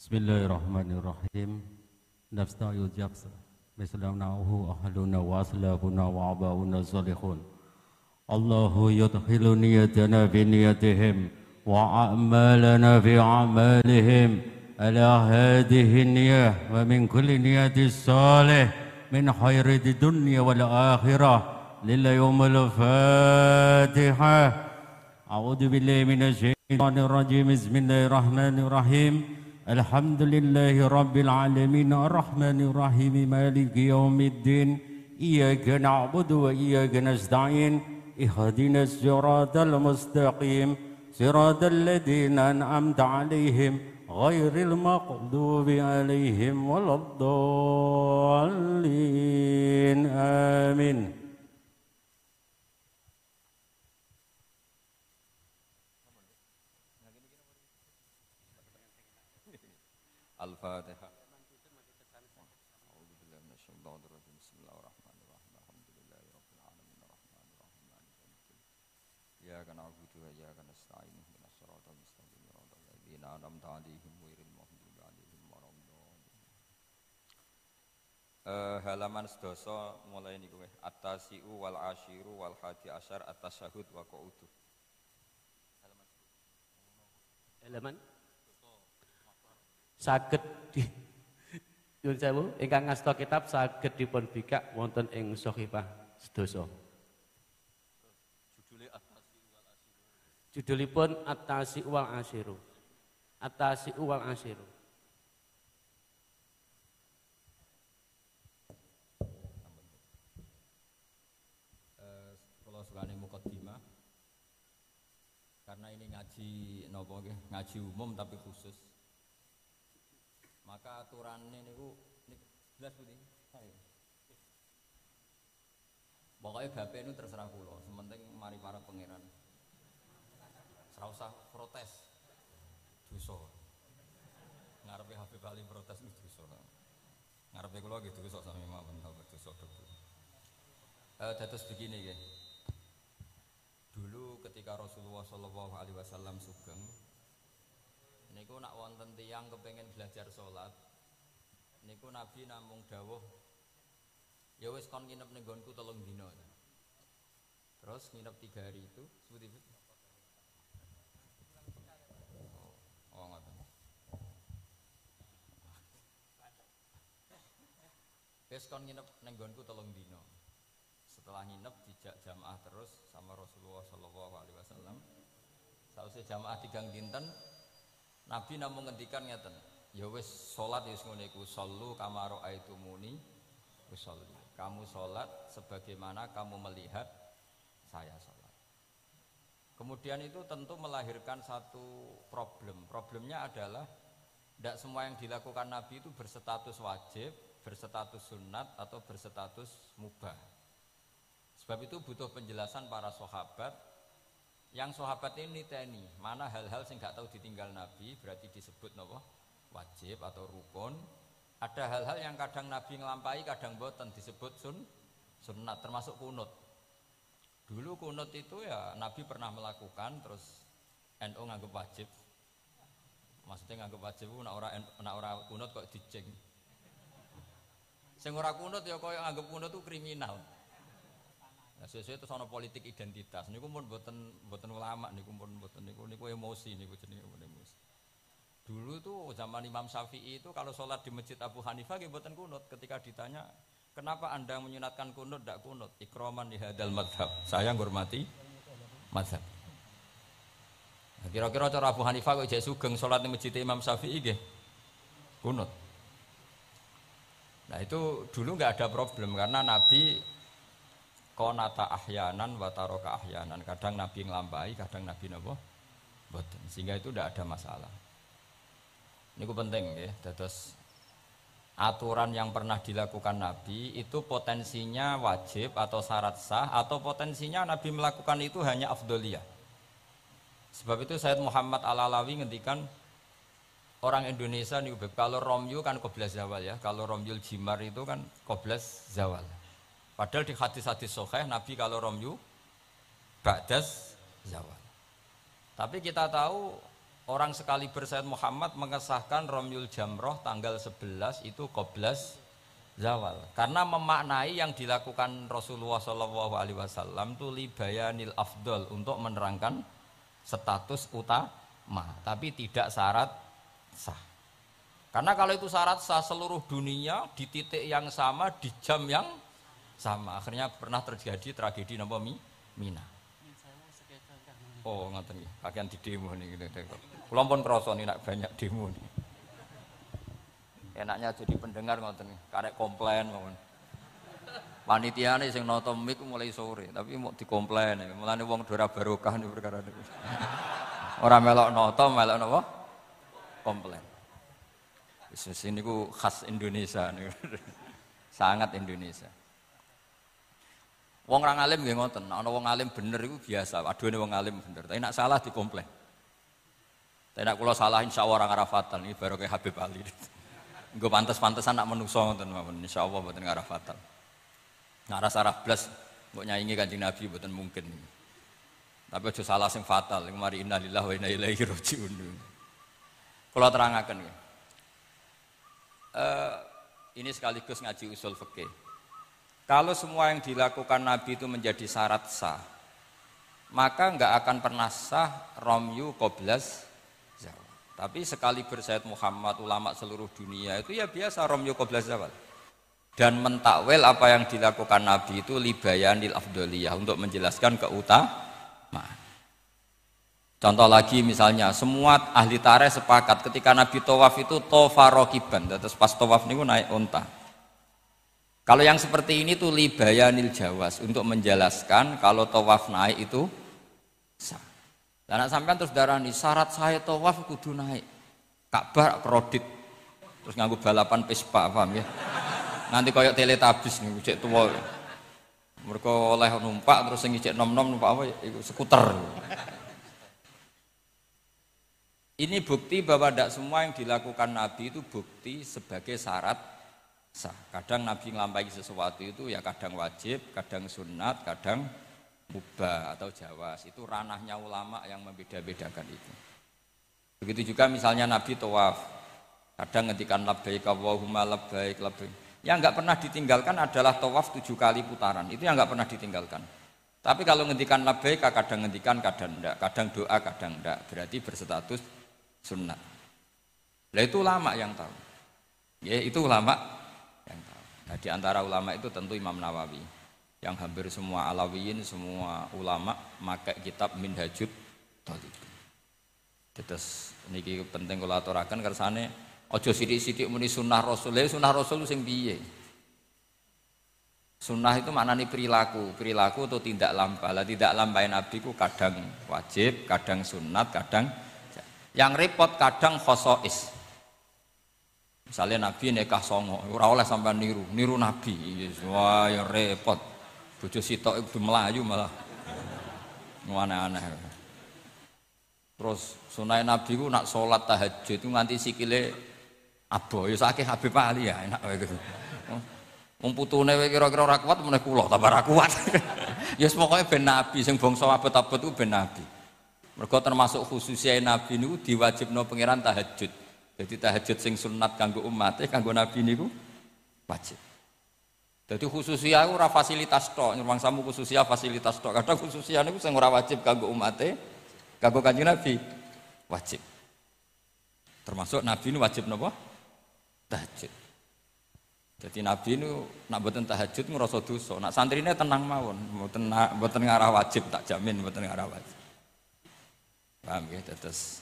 Bismillahirrahmanirrahim. Nafsta'il jabsa. Mislamna'uhu ahluna wa aslafuna wa aba'una salihun. Allahu yudkhilu niyatana fi niyatihim wa a'malana fi a'malihim ala hadihi niyah wa min kulli niyati salih min khairi di dunya wal akhirah lillahi umul fatihah. A'udhu billahi minasyaitanir rajim. Bismillahirrahmanirrahim. Alhamdulillahi rabbil alamin arrahmanir rahim maliki yaumiddin iyyaka na'budu wa iyyaka nasta'in ihdinas siratal mustaqim siratal ladzina an'amta 'alaihim ghairil maghdubi 'alaihim waladdallin amin. Al-Fatihah. A'udzu billahi minasyaitonir rajim. Bismillahirrahmanirrahim. Alhamdulillahirabbil alamin arrahmanir rahim maliki yaumiddin. Iyyaka na'budu wa iyyaka nasta'in ihdinas siratal mustaqim siratal ladzina an'amta 'alaihim ghairil maghdubi 'alaihim waladdallin. Halaman sedasa mulai niku at-tasi'u wal asyiru wal hadi asyar at-tasyahhud wa qu'udu. Halaman saged di nyuwun sewu ingkang ngasta kitab saged dipun bikak wonten ing Shahifah sedasa. Judulipun At-Tasi'u wal Asyiru. At-Tasi'u wal Asyiru. Kula sukane mukaddimah karena ini ngaji napa nggih, ngaji umum tapi khusus. Maka aturannya niku jelas putih. Pokoknya bapak ini terserah kula, sementing mari para pangeran. Ora usah protes. Dosa. Ngarepe Habib Ali protes itu dosa. Ngarepe kula nggih dosa sami mawon dosa dokter. Dados begini nggih. Dulu ketika Rasulullah sallallahu alaihi wasallam sugeng niku nak wonten tiyang kepengin belajar salat niku Nabi namung dawuh ya wis kon nginep ning nggonku 3 dina. Terus nginep 3 hari itu seperti itu. Oh ngoten. Wis kon nginep ning nggonku 3 dina. Setelah nginep dijak jamaah terus sama Rasulullah sallallahu alaihi wasallam. Sausé jamaah 3 dinten Nabi namung ngendikan ngeten, ya wis salat wis ngene iku sallu kama raaitumuni usolli. Kamu salat sebagaimana kamu melihat saya salat. Kemudian itu tentu melahirkan satu problem. Problemnya adalah tidak semua yang dilakukan Nabi itu berstatus wajib, berstatus sunat atau berstatus mubah. Sebab itu butuh penjelasan para sahabat. Yang sahabat ini niteni mana hal-hal sing gak tahu ditinggal Nabi berarti disebut napa wajib atau rukun. Ada hal-hal yang kadang Nabi nglampahi kadang boten disebut sunnat termasuk kunut. Dulu kunut itu ya Nabi pernah melakukan terus NU nganggep wajib. Maksudnya nganggep wajib ku nek ora kunut kok dijeng. Sing ora kunut ya koyo nganggep kunut itu kriminal. Sesuai itu soal politik identitas. Niku pun boten ulama, niku pun boten niku emosi, niku jenenge emosi. Dulu tuh zaman Imam Syafi'i itu kalau sholat di masjid Abu Hanifah nggih boten kunut. Ketika ditanya kenapa anda menyunatkan kunut, tidak kunut? Ikroman di hadal madhab. Saya menghormati madhab. Nah, kira-kira cara Abu Hanifah kok jek sugeng sholat di masjid Imam Syafi'i nggih kunut. Nah itu dulu nggak ada problem karena Nabi konata ahyanan wa taraka ahyanan. Kadang Nabi nglampahi, kadang Nabi napa boten. Sehingga itu tidak ada masalah. Niku penting ya. Dados aturan yang pernah dilakukan Nabi itu potensinya wajib atau syarat sah atau potensinya Nabi melakukan itu hanya afdholiyah. Sebab itu Sayyid Muhammad Al-Alawi ngendikan orang Indonesia niku kalau romyu kan qoblas zawal ya. Kalau romyul jimar itu kan qoblas zawal. Padahal di hadis-hadis sahih Nabi kalau romyu ba'das zawal. Tapi kita tahu orang sekaliber Sayyid Muhammad mengesahkan Romyul Jamroh tanggal 11 itu qoblas zawal. Karena memaknai yang dilakukan Rasulullah SAW itu libayanil afdol, untuk menerangkan status utama, tapi tidak syarat sah. Karena kalau itu syarat sah, seluruh dunia di titik yang sama, di jam yang sama. Akhirnya pernah terjadi tragedi napa Mina. Oh, ngoten nggih. Kakean di demo nih gitu. Kula pun krasa nih nak banyak demo nih. Enaknya jadi pendengar ngoten nih, karek komplain mawon. Panitiane sing nata mik mulai sore, tapi mau dikomplain. Mulane wong ora barokah nih perkara niku. Ora melok nata, melok napa? Komplain. Wis niku khas Indonesia niku. Sangat Indonesia. Wong orang alim nggih ngoten, ana wong alim bener iku biasa, aduhane wong alim bener. Tapi nek salah dikomplain. Tapi nek kula salah insyaallah ora ngarafatan, iki baru kayak Habib Ali. Nggo pantes-pantesan nak menungso ngoten mawon, insyaallah mboten ngarafatan. Ngarah-arah blas mbok nyaingi Kanjeng Nabi mboten mungkin. Tapi aja salah sing fatal, mari innalillahi wa inna ilaihi raji'un. Kula terangaken nggih. Ini sekaligus ngaji usul fikih. Kalau semua yang dilakukan Nabi itu menjadi syarat sah, maka enggak akan pernah sah romyu qoblas zawal. Tapi sekali Sayyid Muhammad, ulama seluruh dunia itu ya biasa romyu qoblas zawal. Dan mentakwil apa yang dilakukan Nabi itu libayanil afdoliyah, untuk menjelaskan keutamaan. Contoh lagi misalnya, semua ahli tarikh sepakat ketika Nabi tawaf itu tofa rokiban, terus pas tawaf niku naik unta. Kalau yang seperti ini tuh libayanil jawas, untuk menjelaskan kalau tawaf naik itu sah. Dan sampean terus darani syarat saya tawaf kudu naik. Ka'bah kredit. Terus nganggo balapan Vespa, paham ya? Nanti koyok teletabis nih, cek tua. Mereka oleh numpak terus sing cek nom-nom numpak apa? Iku skuter. Ini bukti bahwa tidak semua yang dilakukan Nabi itu bukti sebagai syarat sah. Kadang Nabi nglampahi sesuatu itu ya kadang wajib, kadang sunat, kadang mubah atau jawas. Itu ranahnya ulama yang membeda-bedakan itu. Begitu juga misalnya Nabi tawaf. Kadang ngendikan labbaik Allahumma labbaik labbaik. Yang enggak pernah ditinggalkan adalah tawaf 7 kali putaran. Itu yang enggak pernah ditinggalkan. Tapi kalau ngendikan labbaik kadang ngendikan, kadang enggak, kadang doa, kadang enggak. Berarti berstatus sunnah. Lah itu ulama yang tahu. Ya, itu ulama yang tahu. Nah, di antara ulama itu tentu Imam Nawawi, yang hampir semua alawiyin, semua ulama pakai kitab Minhajut Thalibin. Terus niki penting kula aturaken kersane aja sithik-sithik muni sunnah Rasul. Sunnah Rasul sing piye? Sunnah itu maknanya perilaku atau tidak lampah. Lah tidak lampah Nabi ku kadang wajib, kadang sunat, kadang yang repot kadang khosois. Misalnya Nabi nikah songo, ora oleh sampean niru Nabi. Wah, ya repot. Bojo sitok iku melayu malah. Aneh-aneh. Terus sunah Nabi ku nak salat tahajud itu nganti sikile abo. Ya sakeh Habib Ali ya enak wae gitu. Wong putune kira-kira ora kuat meneh kula tambah ora kuat. Ya pokoke ben Nabi sing bangsa abot-abot ku ben Nabi. Mergo termasuk khususnya Nabi niku diwajibno pangeran tahajud. Jadi tahajud sing sunat kanggo umate, kanggo Nabi niku wajib. Jadi khususnya ora fasilitas tok, nyuwangsamu khususnya fasilitas tok. Kadang khususnya niku sing ora wajib kanggo umate, kanggo Kanjeng Nabi wajib. Termasuk Nabi niku wajib napa? Tahajud. Jadi Nabi niku nak mboten tahajud ngrasa dosa. Nak santrine tenang mawon, mboten ngarah wajib, tak jamin mboten ngarah wajib. Paham ya? Terus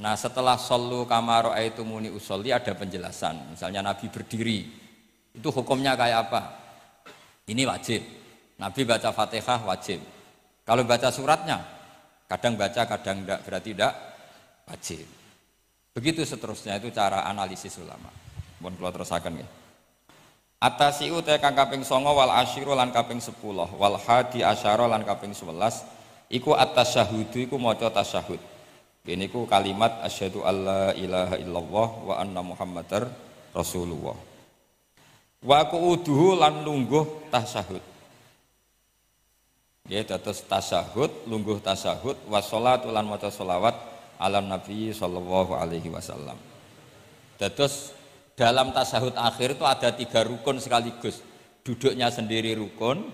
nah setelah sallu kama ra'aitumuni usolli ada penjelasan. Misalnya Nabi berdiri, itu hukumnya kayak apa? Ini wajib. Nabi baca Fatihah wajib. Kalau baca suratnya, kadang baca, kadang enggak, berarti enggak wajib. Begitu seterusnya, itu cara analisis ulama. Mohon kula terusaken nggih. Atasiu te kang kaping 9 wal asyiru lan kaping 10 wal hadi asyara lan kaping 11 iku at-tasyahudu iku maca tasyahud. Ini ku kalimat asyhadu alla ilaha illallah wa anna muhammadar rasulullah. Wa qu'uduhu lan lungguh tasyahud. Ya dados tasyahud, lungguh tasyahud, wa sholatu lan maca sholawat ala Nabi sallallahu alaihi wasallam. Terus dalam tasahud akhir itu ada 3 rukun sekaligus. Duduknya sendiri rukun,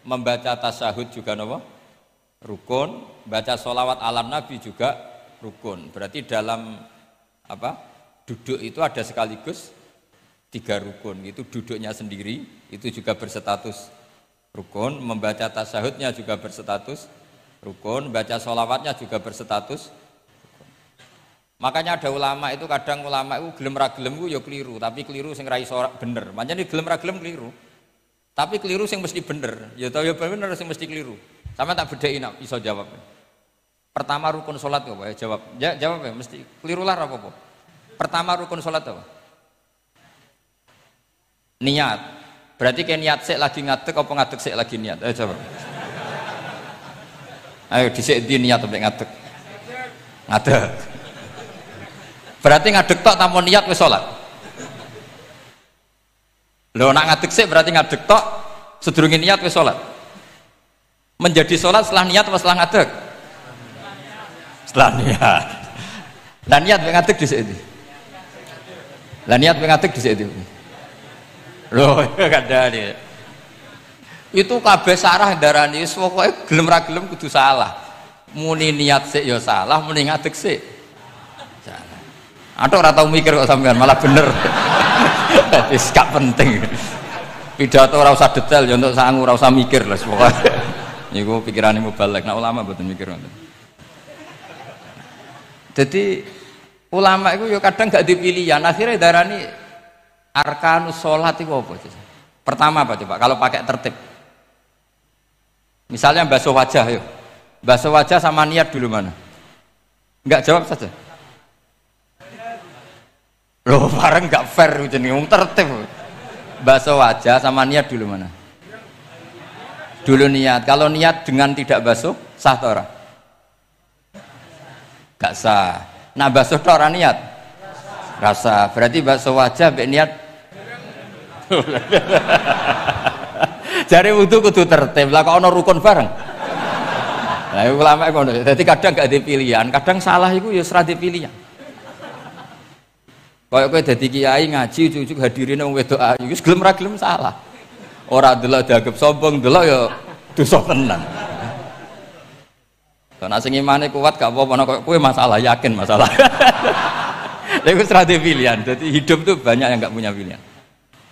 membaca tasahud juga apa? Rukun, baca sholawat ala Nabi juga rukun. Berarti dalam apa? Duduk itu ada sekaligus 3 rukun. Itu duduknya sendiri itu juga berstatus rukun, membaca tasahudnya juga berstatus rukun, baca sholawatnya juga berstatus rukun. Makanya ada ulama itu kadang ulama itu gelem ra gelem ku ya keliru, tapi keliru sing ra iso bener. Pancene gelem ra gelem keliru. Tapi keliru sing mesti bener. Ya tau ya bener sing mesti keliru. Sama tak bedheki nak iso jawab. Pertama rukun salat apa ya jawab. Ya jawab ya mesti keliru lah apa-apa. Pertama rukun salat apa? Niat. Berarti kayak niat sik lagi ngadeg apa ngadeg sik lagi niat? Ayo coba. Ayo dhisik di niat sampai ngadeg. Ngadeg. Berarti ngadeg tok tanpa niat wis salat. Lho nak ngadeg sik berarti ngadeg tok sedurunge niat wis salat. Menjadi salat setelah niat apa setelah ngadeg? Setelah niat. Lah niat mek ngadeg dhisik ndi? Lah niat mek ngadeg dhisik ndi? Loh, kadang itu kabeh sarah darani wis pokoke gelem ra gelem kudu salah. Muni niat sik ya salah, muni ngadeg sik salah. Atok ora tau mikir kok sampean malah bener. Wis gak penting. Pidato ora usah detail ya untuk sangu ora usah mikir lah pokoke. Niku pikirane mubalek. Nek ulama mboten mikir ngoten. Jadi ulama itu ya kadang gak dipilihan, akhirnya darani arkanus sholat itu apa? Pertama apa coba? Kalau pakai tertib, misalnya basuh wajah, yuk basuh wajah sama niat dulu mana? Enggak jawab saja. Loh, bareng enggak fair jadi tertib. Basuh wajah sama niat dulu mana? Dulu niat. Kalau niat dengan tidak basuh sah atau ora? Enggak sah. Nah basuh tok ora niat? Rasa. Berarti basuh wajah mbek niat. Jare wudu kudu tertib. Lah kok ana rukun bareng. Lah ulama ngono. Dadi kadang gak ada pilihan, kadang salah iku ya ora ada pilihan. Kaya kowe dadi kiai ngaji cucuk hadirin wong wedok ayu wis gelem ra gelem salah. Ora delok dianggap sombong, delok ya dosa tenan. Nek sing imane kuat gak apa-apa nek kowe masalah yakin masalah. Lha iku ora ada pilihan. Dadi hidup tuh banyak yang gak punya pilihan.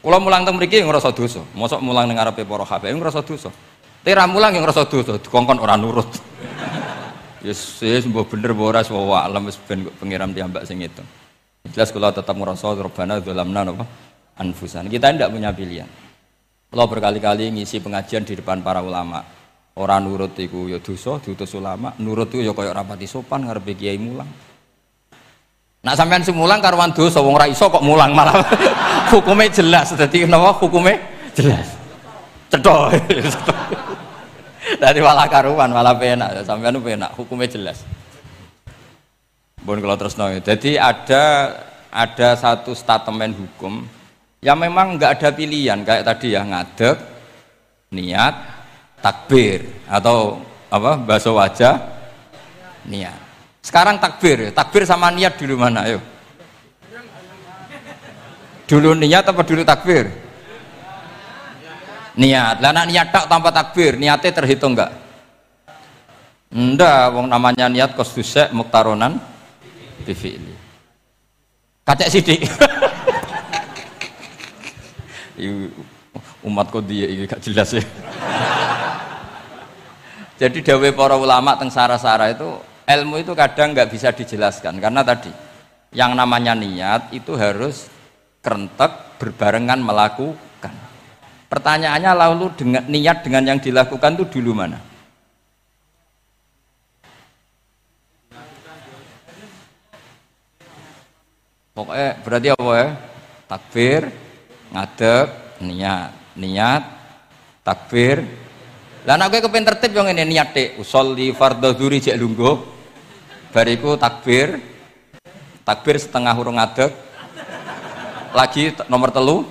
Kula mulang teng mriki ngrasa dosa. Mosok mulang ning ngarepe para habaib ngrasa dosa. Tera mulang yang ngrasa dosa, dikongkon ora nurut. Yes, mbok bener mbok ora wa alam wis ben pengiram piyambak sing ngitung. Jelas kula tetap ngrasa Rabbana dzalamna napa anfusan. Kita tidak punya pilihan. Kula berkali-kali ngisi pengajian di depan para ulama. Ora nurut iku ya dosa, diutus ulama. Nurut iku ya kaya rapati sopan ngarepe kiai mulang. Nak sampean semulang karuan dosa wong ora iso kok mulang malah hukumnya jelas. Dadi napa hukumnya jelas. Cedok. Dari malah karuan malah penak sampean penak hukumnya jelas. Bon kalau terus nol. Jadi ada satu statement hukum yang memang nggak ada pilihan kayak tadi ya ngadeg, niat, takbir atau apa basuh wajah, niat. Sekarang takbir sama niat dulu mana? Ayo. Dulu niat apa dulu takbir? Niat. Lah nak niat tak tanpa takbir, niatnya terhitung enggak? Enggak, wong namanya niat kosdusek muktaronan bifi'li. Kacek sidik. Umat kok dia ini gak jelas ya. Jadi dawuh para ulama teng sara-sara itu ilmu itu kadang nggak bisa dijelaskan karena tadi yang namanya niat itu harus kerentek berbarengan melakukan. Pertanyaannya lalu dengan niat dengan yang dilakukan itu dulu mana? Pokoknya berarti apa ya? Takbir, ngadeg, niat, takbir. Lah nek kowe kepen tertib yo ngene niat tek, usolli fardhu dzuri jek lungguh. Bariku takbir. Takbir setengah urung ngadeg. Lagi nomor 3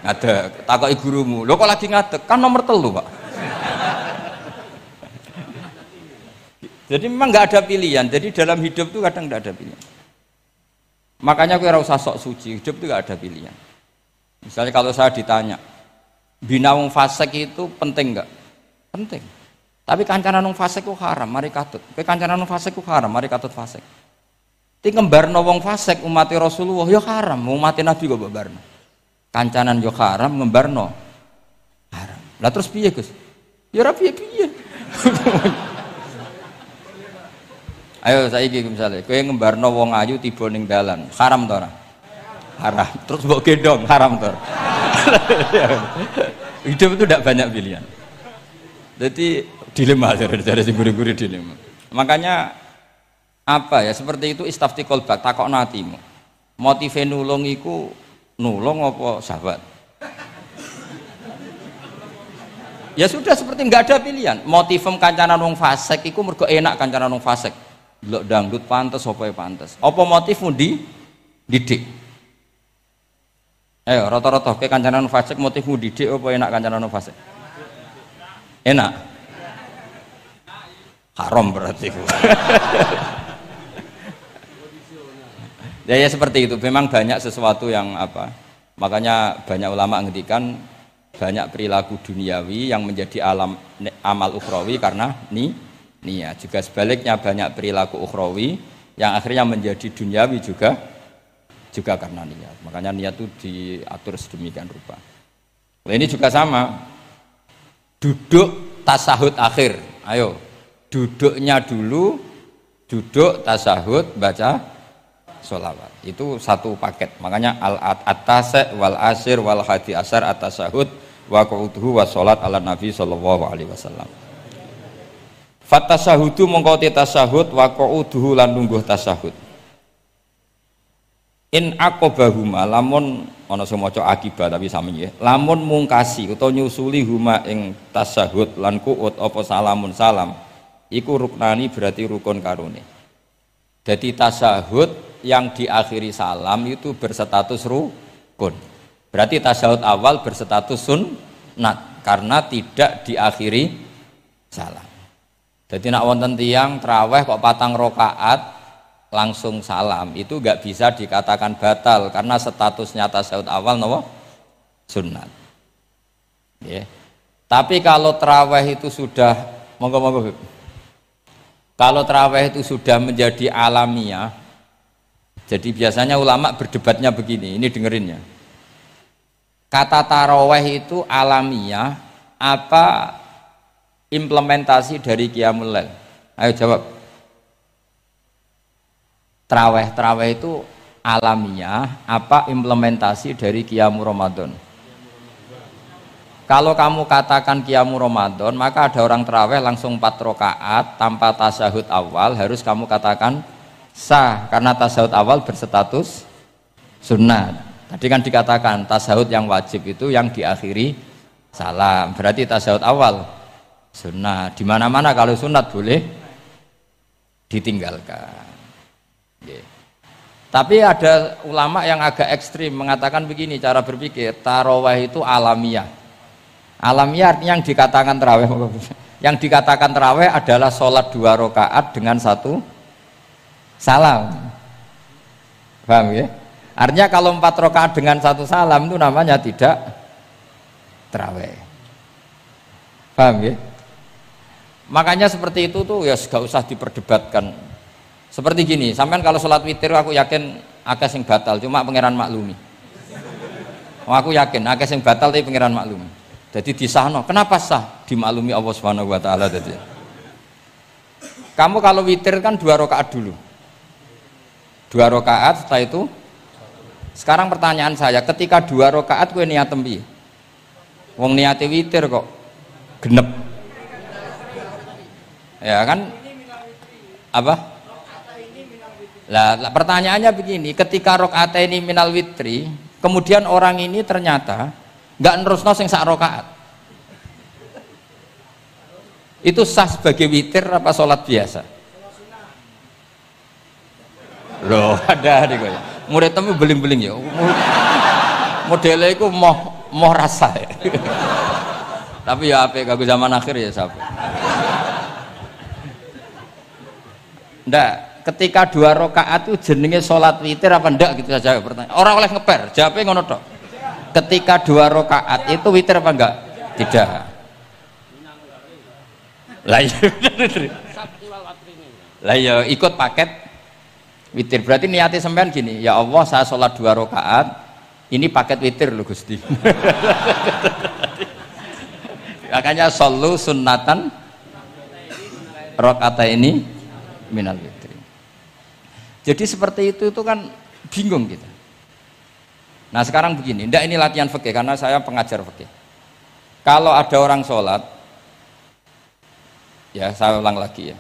ngadeg. Takoki gurumu, "Lho kok lagi ngadeg? Kan nomor 3, Pak." Jadi memang nggak ada pilihan. Jadi dalam hidup itu kadang nggak ada pilihan. Makanya aku ora usah sok suci. Hidup itu nggak ada pilihan. Misalnya kalau saya ditanya, bina wong fasik itu penting nggak? Penting. Tapi kancanan wong fasik ku haram, mari katut. Kowe kancanan wong fasik ku haram, mari katut fasik. Ti ngembarno wong fasik umat Rasulullah ya haram, umat Nabi kok mbarno. Kancanan yo haram, ngembarno haram. Lah terus piye, Gus? Ya ora piye-piye. Ayo saiki misale kowe ngembarno wong ayu tiba ning dalan, haram to ora? Haram. Terus mbok gendong, haram to. Hidup itu tidak banyak pilihan. Jadi dilema dari guru-guru dilema. Makanya apa ya seperti itu istafti kolbak takokno atimu. Motive nulung iku nulung apa sahabat? Ya sudah seperti nggak ada pilihan. Motivem kancanan wong fasik iku mergo enak kancanan wong fasik. Delok dangdut pantes apa ya pantes. Apa motifmu didik? Ayo rata-rata ke kancanan wong fasik motifmu didik apa enak kancanan wong fasik? Enak. Haram berarti. Ya seperti itu. Memang banyak sesuatu yang apa? Makanya banyak ulama ngendikan banyak perilaku duniawi yang menjadi amal ukhrawi karena niat. Juga sebaliknya banyak perilaku ukhrawi yang akhirnya menjadi duniawi juga karena niat. Makanya niat itu diatur sedemikian rupa. Nah, ini juga sama. Duduk tasahud akhir. Ayo, duduknya dulu, duduk tasahud baca sholawat. Itu satu paket. Makanya al-atasek wal asir wal hadi asar at-tasahud wa qu'uduhu wa sholat ala nabi sallallahu alaihi wasallam. Fatasahudu mongko tasahud wa qu'uduhu lan lungguh tasahud. In aqobahuma lamun ana sing maca akibat tapi sami nggih. Lamun mungkasi utawa nyusuli huma ing tasahud lan qu'ud apa salamun salam iku ruknani berarti rukun karone. Jadi tasahud yang diakhiri salam itu berstatus rukun. Berarti tasahud awal berstatus sunnat karena tidak diakhiri salam. Jadi nak wonten tiyang traweh kok 4 rakaat langsung salam itu enggak bisa dikatakan batal karena statusnya tasahud awal napa? Sunnat. Nggih. Tapi kalau traweh itu sudah monggo-monggo. Kalau traweh itu sudah menjadi alamiah, jadi biasanya ulama berdebatnya begini, ini dengerinnya. Kata taraweh itu alamiah apa implementasi dari Qiyamul Lail? Ayo jawab. Traweh itu alamiah apa implementasi dari Qiyamul Ramadan? Kalau kamu katakan Qiyamul Ramadan, maka ada orang traweh langsung 4 rakaat tanpa tasahud awal harus kamu katakan sah karena tasahud awal berstatus sunnat. Tadi kan dikatakan tasahud yang wajib itu yang diakhiri salam. Berarti tasahud awal sunnat. Di mana-mana kalau sunat boleh ditinggalkan. Tapi ada ulama yang agak ekstrim mengatakan begini cara berpikir, tarawih itu alamiah. Alamiah artinya yang dikatakan tarawih. Yang dikatakan tarawih adalah sholat 2 rakaat dengan 1 salam. Paham ya? Artinya kalau 4 rakaat dengan 1 salam itu namanya tidak tarawih. Paham ya? Makanya seperti itu tuh ya gak usah diperdebatkan. Seperti gini, sampean kalau sholat witir aku yakin akeh sing batal, cuma pangeran maklumi. Aku yakin akeh sing batal tapi pangeran maklumi. Jadi disahno, kenapa sah? Dimaklumi Allah Subhanahu wa taala tadi. Kamu kalau witir kan 2 rakaat dulu. 2 rakaat setelah itu. Sekarang pertanyaan saya, ketika 2 rakaat kowe niat tembi. Wong niate witir kok genep. Ya kan? Apa? Lah pertanyaannya begini, ketika rakaat ini minal witri, kemudian orang ini ternyata nggak nerusno sing sak rakaat. Itu sah sebagai witir apa sholat biasa? Loh, ada nih gue. Murid temu beling-beling ya. Modelnya itu mau rasa ya. Tapi ya apa kagak zaman akhir ya siapa? Ndak, ketika 2 rakaat itu jenenge sholat witir apa ndak gitu saja pertanyaan. Orang oleh ngeper, jawabnya ngono tok. Ketika 2 rakaat itu witir apa enggak? Tidak. Lah iya bener. Lah ya ikut paket witir. Berarti niatnya sampean gini, ya Allah saya sholat 2 rakaat, ini paket witir loh Gusti. Makanya shollu sunnatan rakaat ini minal witri. Jadi seperti itu kan bingung kita. Nah sekarang begini, ndak ini latihan fikih karena saya pengajar fikih. Kalau ada orang sholat, ya saya ulang lagi ya.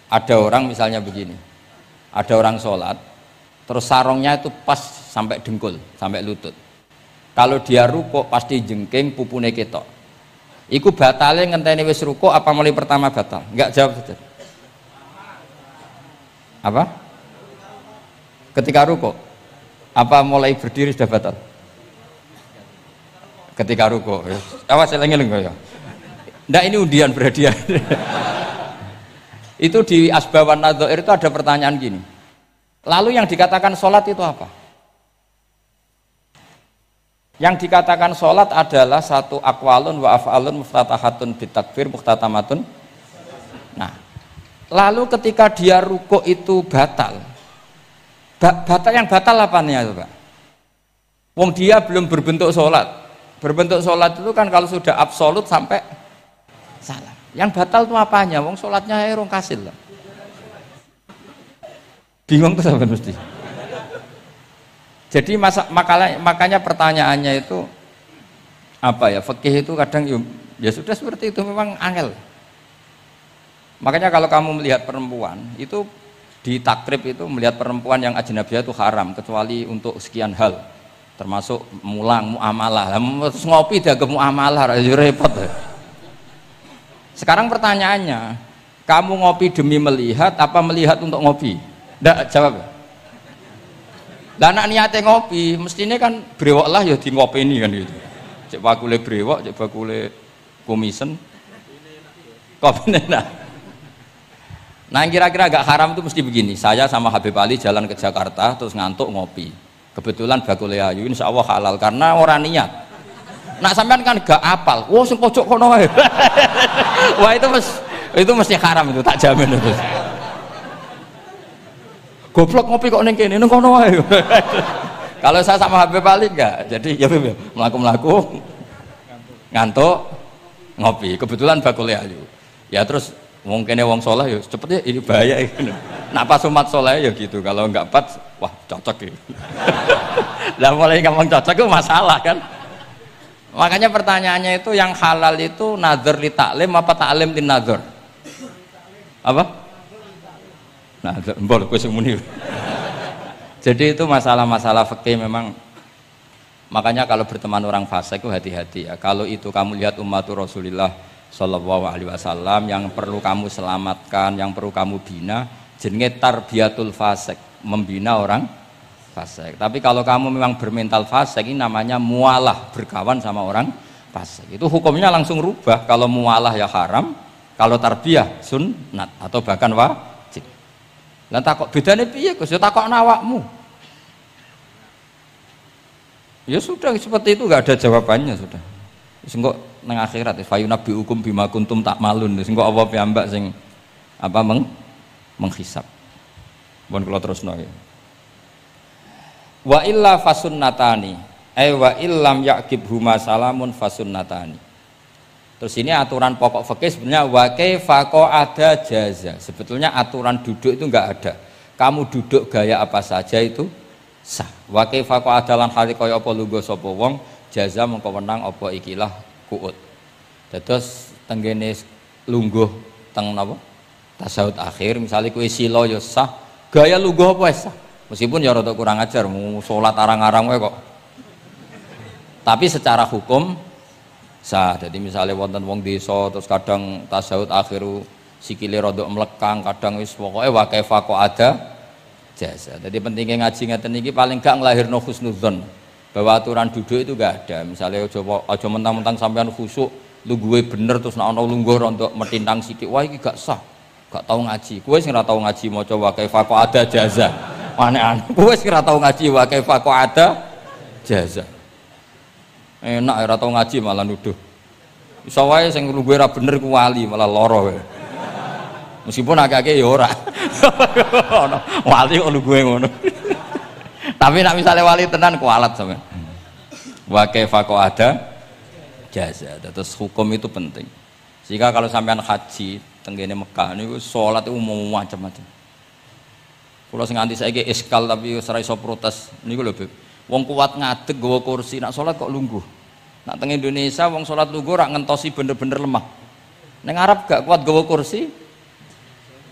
Ada orang misalnya begini, ada orang sholat, terus sarungnya itu pas sampai dengkul, sampai lutut. Kalau dia rukuk pasti jengking pupune ketok. Iku batale ngenteni wis rukuk apa mulai pertama batal? Enggak jawab saja. Apa? Ketika rukuk? Apa mulai berdiri sudah batal? Ketika rukuk. Awas eling-eling ya. Ndak ini undian berhadiah. Itu di Asbawan Nadzair itu ada pertanyaan gini. Lalu yang dikatakan sholat itu apa? Yang dikatakan sholat adalah satu akwalun wa af'alun muftatahatun bitakbir muhtatamatun. Nah, lalu ketika dia rukuk itu batal. Batal yang batal apanya itu Pak? Wong dia belum berbentuk sholat. Berbentuk sholat itu kan kalau sudah absolut sampai salah. Yang batal itu apanya? Wong sholatnya rong kasil lah. Bingung tuh sampai mesti. Jadi makanya pertanyaannya itu apa ya? Fikih itu kadang ya sudah seperti itu memang angel. Makanya kalau kamu melihat perempuan itu di takrib itu melihat perempuan yang ajnabiyah itu haram kecuali untuk sekian hal, termasuk muamalah. Terus ngopi dianggap muamalah repot. Sekarang pertanyaannya, kamu ngopi demi melihat apa melihat untuk ngopi? Ndak jawab. Lah anak niate ngopi, mestinya kan brewok lah ya di ngopi ini kan gitu. Cek bakule brewok, cek bakule komisen. Kopi enak. Nah yang kira-kira agak haram itu mesti begini. Saya sama Habib Ali jalan ke Jakarta terus ngantuk ngopi. Kebetulan bakule ayu insya Allah halal karena orang niat. Nak sampean kan gak apal. Wah sing pojok kono wae. Wah itu mesti haram itu tak jamin itu. Goblok ngopi kok ning kene ning kono wae. Kalau saya sama Habib Ali enggak. Jadi ya mlaku-mlaku ngantuk ngopi. Kebetulan bakule ayu. Ya terus mungkin wong soleh ya cepet ya ini bahaya ini. Nak pas umat soleh ya gitu. Kalau enggak pas wah cocok gitu. Lah mulai ngomong cocok itu masalah kan. Makanya pertanyaannya itu yang halal itu nazar li taklim apa taklim li nazar? Apa? Nazar, mbol kowe sing muni. Jadi itu masalah-masalah fikih memang. Makanya kalau berteman orang fasik itu hati-hati ya. Kalau itu kamu lihat umatur Rasulullah Shallallahu Alaihi Wasallam yang perlu kamu selamatkan, yang perlu kamu bina, jenenge tarbiyatul fasik, membina orang fasik. Tapi kalau kamu memang bermental fasik, ini namanya mualah, berkawan sama orang fasik. Itu hukumnya langsung rubah. Kalau mualah ya haram, kalau tarbiyah sunnat atau bahkan wajib. Lah takok bedane piye Gus? Ya takokno awakmu. Ya sudah seperti itu enggak ada jawabannya sudah. Wis engko nang akhirat fayunabbi hukum bima kuntum tak malun. Wis engko apa piyambak sing apa menghisab. Mohon kula terusno ya. Wa illa fasunnatani wa illam yaqib huma salamun fasunnatani. Terus ini aturan pokok fikih sebenarnya wa kaifa ada jaza. Sebetulnya aturan duduk itu enggak ada. Kamu duduk gaya apa saja itu sah. Wa kaifa adalan hali kaya apa lungguh sapa wong jaza mengko wenang apa ikilah kuut. Dados tenggene lungguh teng napa? Tasawuf akhir misalnya kowe sila ya sah. Gaya lungguh apa sah? Meskipun ya rada kurang ajar, mau sholat arang-arang wae kok. Tapi secara hukum sah. Jadi misalnya wonten wong desa terus kadang tasawuf akhiru sikile rada mlekang, kadang wis pokoke wa kaifa ada jasa. Jadi pentingnya ngaji ngeten iki paling gak nglahirno husnudzon bahwa aturan duduk itu gak ada. Misalnya aja mentang-mentang sampean khusuk lungguhe bener terus nek ana lungguh rontok metintang sithik, wah iki gak sah. gak tau ngaji. Kowe sing ora tau ngaji maca wa kaifa kok ada jaza. Aneh-aneh. Kowe sing ora tau ngaji wa kaifa kok ada jaza. Enak ora tau ngaji malah nuduh. Iso wae sing lungguhe ora bener ku wali malah lara kowe. Meskipun agak-agak ya ora. Wali kok lungguhe ngono. Tapi nek misale wali tenan kualat sampean. Wa kaifa kok ada jaza. Terus hukum itu penting. Sehingga kalau sampean haji tenggene Mekah niku salat itu umum macam-macam. Kula sing nganti saiki iskal tapi wis ora iso protes niku lho, Beb. Wong kuat ngadeg nggawa kursi, nak salat kok lungguh. Nak teng Indonesia wong salat lungguh rak ngentosi bener-bener lemah. Ning Arab gak kuat nggawa kursi.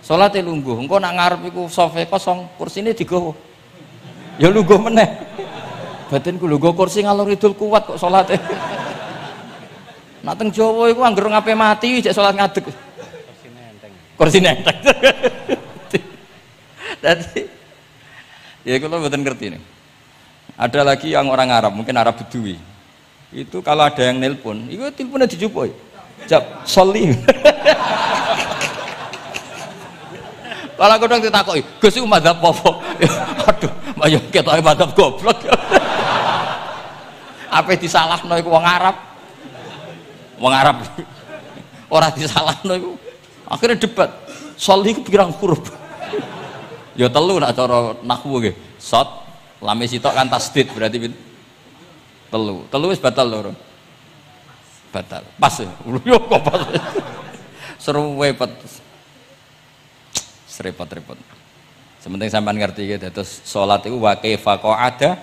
Salate lungguh. Engko nak ngarep iku sofa kosong, kursine digawa. Ya lungguh meneh. Batinku lho nggawa kursi ngalor idul kuat kok salate. Nak teng Jawa iku anggere ngape mati jek salat ngadeg. Kursi nenteng. Jadi ya kalau mboten ngerti nih. Ada lagi yang orang Arab, mungkin Arab Bedui. Itu kalau ada yang nelpon, itu teleponnya dijupuk. Jap, soli. Kalau aku dong ditakoki, Gus iku madzhab apa? Aduh, ayo ketoke madzhab goblok. Apa disalahno iku wong Arab? Wong Arab. Ora disalahno iku. Akhirnya debat. Soli ku pirang huruf? Ya telu nak cara nahwu nggih. Sot, lame sitok kan tasdid berarti telu. Telu wis batal lho. Batal. Pas ya. Yo kok pas. Seru repot. Serepot-repot. Sementing sampean ngerti iki dados salat iku wa kaifa qa'ada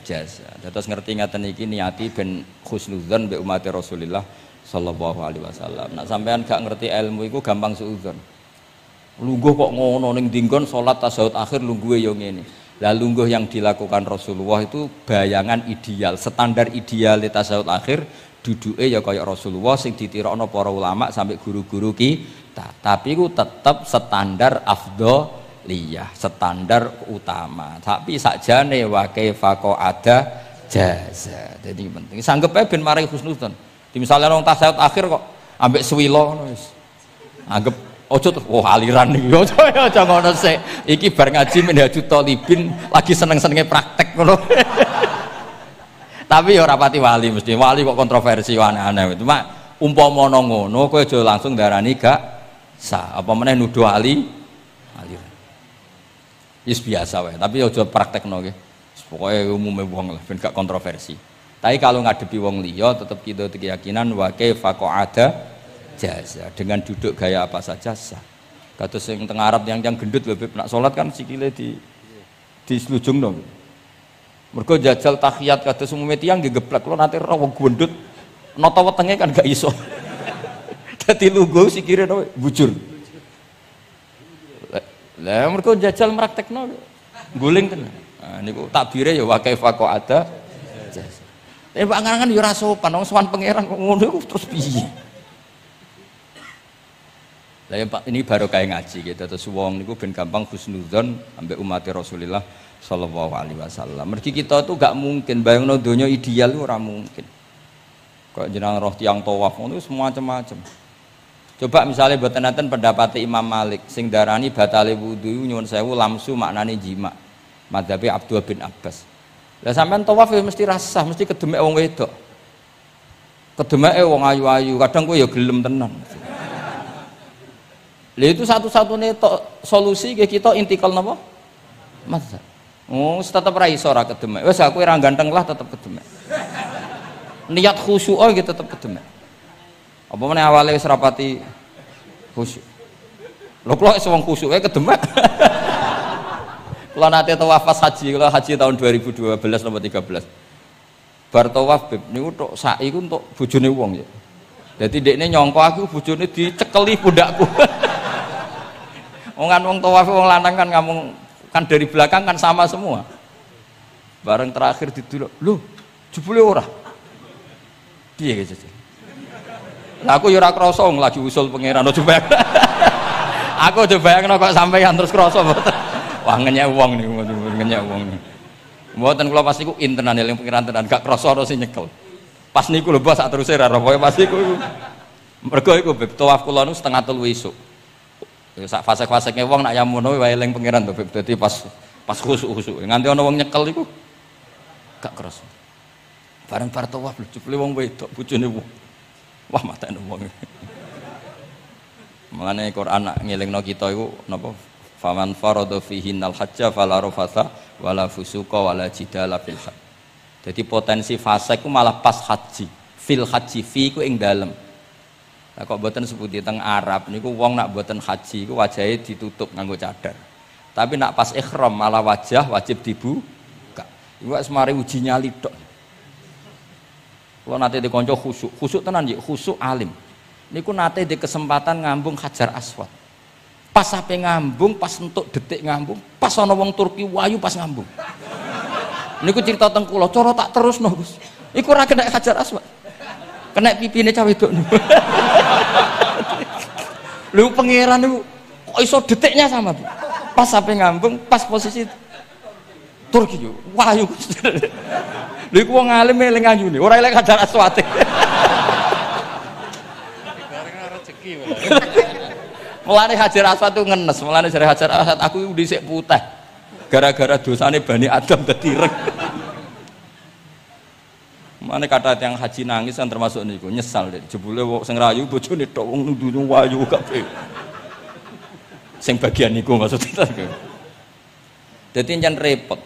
jaza. Dados ngerti ngaten iki niati ben husnudzon mbek umat Rasulullah sallallahu alaihi wasallam. Nek sampean gak ngerti ilmu iku gampang suudzon. Lungguh kok ngono ning dinggon salat tasyahud akhir lungguhe yo ngene. Lah lungguh yang dilakukan Rasulullah itu bayangan ideal, standar ideal tasyahud akhir duduke ya kaya Rasulullah sing ditirokno para ulama sampai guru-guru kita. Tapi ku tetap standar afdholiyah, standar utama. Tapi sakjane wa kaifa ada jaza. Jadi penting. Sanggep ae ben mari husnudzon. Di misalnya orang tasyahud akhir kok ambek swilo ngono wis. Anggap ojo tuh, aliran nih, ojo ngono sih. Iki bar ngaji Minhajut Thalibin lagi seneng-senenge praktek ngono. Tapi ya ora pati wali mesti. Wali kok kontroversi aneh-aneh. Cuma umpama ngono kowe aja langsung darani gak sah. Apa meneh nuduh aliran. Wis biasa wae, tapi aja praktekno nggih. Pokoke umume wong lah ben gak kontroversi. Tapi kalau ngadepi wong liya tetep kita keyakinan wa kaifa qa'ada jaza dengan duduk gaya apa saja sah. Kados sing teng Arab yang gendut lho nak salat kan sikile di slujungno. Mergo jajal tahiyat kados umume tiyang nggih geblek kula nate ora wong gendut nata wetenge kan gak iso. Dadi lungguh sikire bujur. Lah mergo jajal praktekno guling tenan. Nah niku takbire ya wa kaifa qa'ada jaza. Tapi panganan ya ora sopan wong sowan pangeran kok ngono iku terus piye? Lah ya Pak ini baru kayak ngaji gitu terus wong niku ben gampang husnudzon ambek umat Rasulullah sallallahu alaihi wasallam. Mergi kita tuh gak mungkin bayangno donya ideal itu ora mungkin. Kok jenengan roh tiyang tawaf ngono semua macam-macam. Coba misalnya mboten enten pendapat Imam Malik sing darani batale wudu nyuwun sewu lamsu maknane jima. Madzhabe Abdullah bin Abbas. Lah sampean tawaf ya mesti rasah, mesti kedemek wong wedok. Kedemeke wong ayu-ayu, kadang kowe ya gelem tenan. Lha itu satu-satunya solusi kita intikal napa? Mazhab. Oh, tetep ra iso ra kedemek. Wis aku ora ganteng lah tetep kedemek. Niat khusyuk gitu tetep kedemek. Apa meneh awale wis rapati khusyuk. Lho kok wis wong khusyuk wae kedemek. Kula nate tawaf pas haji, kula haji tahun 2012 nomor 13. Bar tawaf beb niku tok sa'i ku untuk bojone wong ya. Dadi dekne nyangka aku bojone dicekeli pundakku. Wong tawaf wong lanang kan ngomong kan dari belakang kan sama semua. Bareng terakhir didelok, lho jebule ora. Piye gitu. Lah aku ya ora krasa lagi usul pangeran coba. Aku coba bayangno kok sampeyan terus krasa mboten. Wah ngenyek wong niku, ngenyek wong niku. Mboten kula pas niku intenan eling pangeran tenan gak krasa ora sing nyekel. Pas niku lho bos sak teruse ra pokoke pas niku. Mergo iku beb tawaf kula niku setengah 3 esuk. Ya sak fasek-faseke wong nak yamono wae eling pangeran to, dadi pas khusuk-khusuk. Nganti ana wong nyekel iku gak keras. Bareng bar tawaf jebule wong wedok bojone wong. Wah matane wong. Mangane Quran nak ngelingno kita iku napa? Faman farada fihinnal hajja fala rafatha wala fusuqa wala jidala fil hajj. Jadi potensi fasik ku malah pas haji. Fil haji fi ku ing dalem. Nah kok mboten sebuti teng Arab niku wong nak mboten haji iku wajahe ditutup nganggo cadar. Tapi nak pas ihram malah wajah wajib dibuka. Iku wis mari uji nyali tok. Kula nate dikonco khusuk tenan nggih, khusuk alim. Niku nate di kesempatan ngambung Hajar Aswad. Pas ape ngambung, pas entuk detik ngambung, pas ana wong Turki wayu pas ngambung. Niku cerita teng kula, cara tak terusno Gus. Iku ora kena Hajar Aswad. Kena pipine cah wedok niku. Lho pangeran niku kok iso detiknya sama, Bu. Pas sampai ngambung, pas posisi Turki yo. Wahyu. Lha iku wong alim eling ayune, ora eling Hajar Aswad. Rezeki mulane Hajar Aswad itu ngenes, mulane jare Hajar Aswad aku dhisik putih. Gara-gara dosane Bani Adam dadi ireng. Mane kata yang haji nangis kan termasuk niku nyesal deh. Jebule wong sing rayu bojone tok wong nundune wayu kabeh. Sing bagian niku maksudnya. Dadi nyen repot.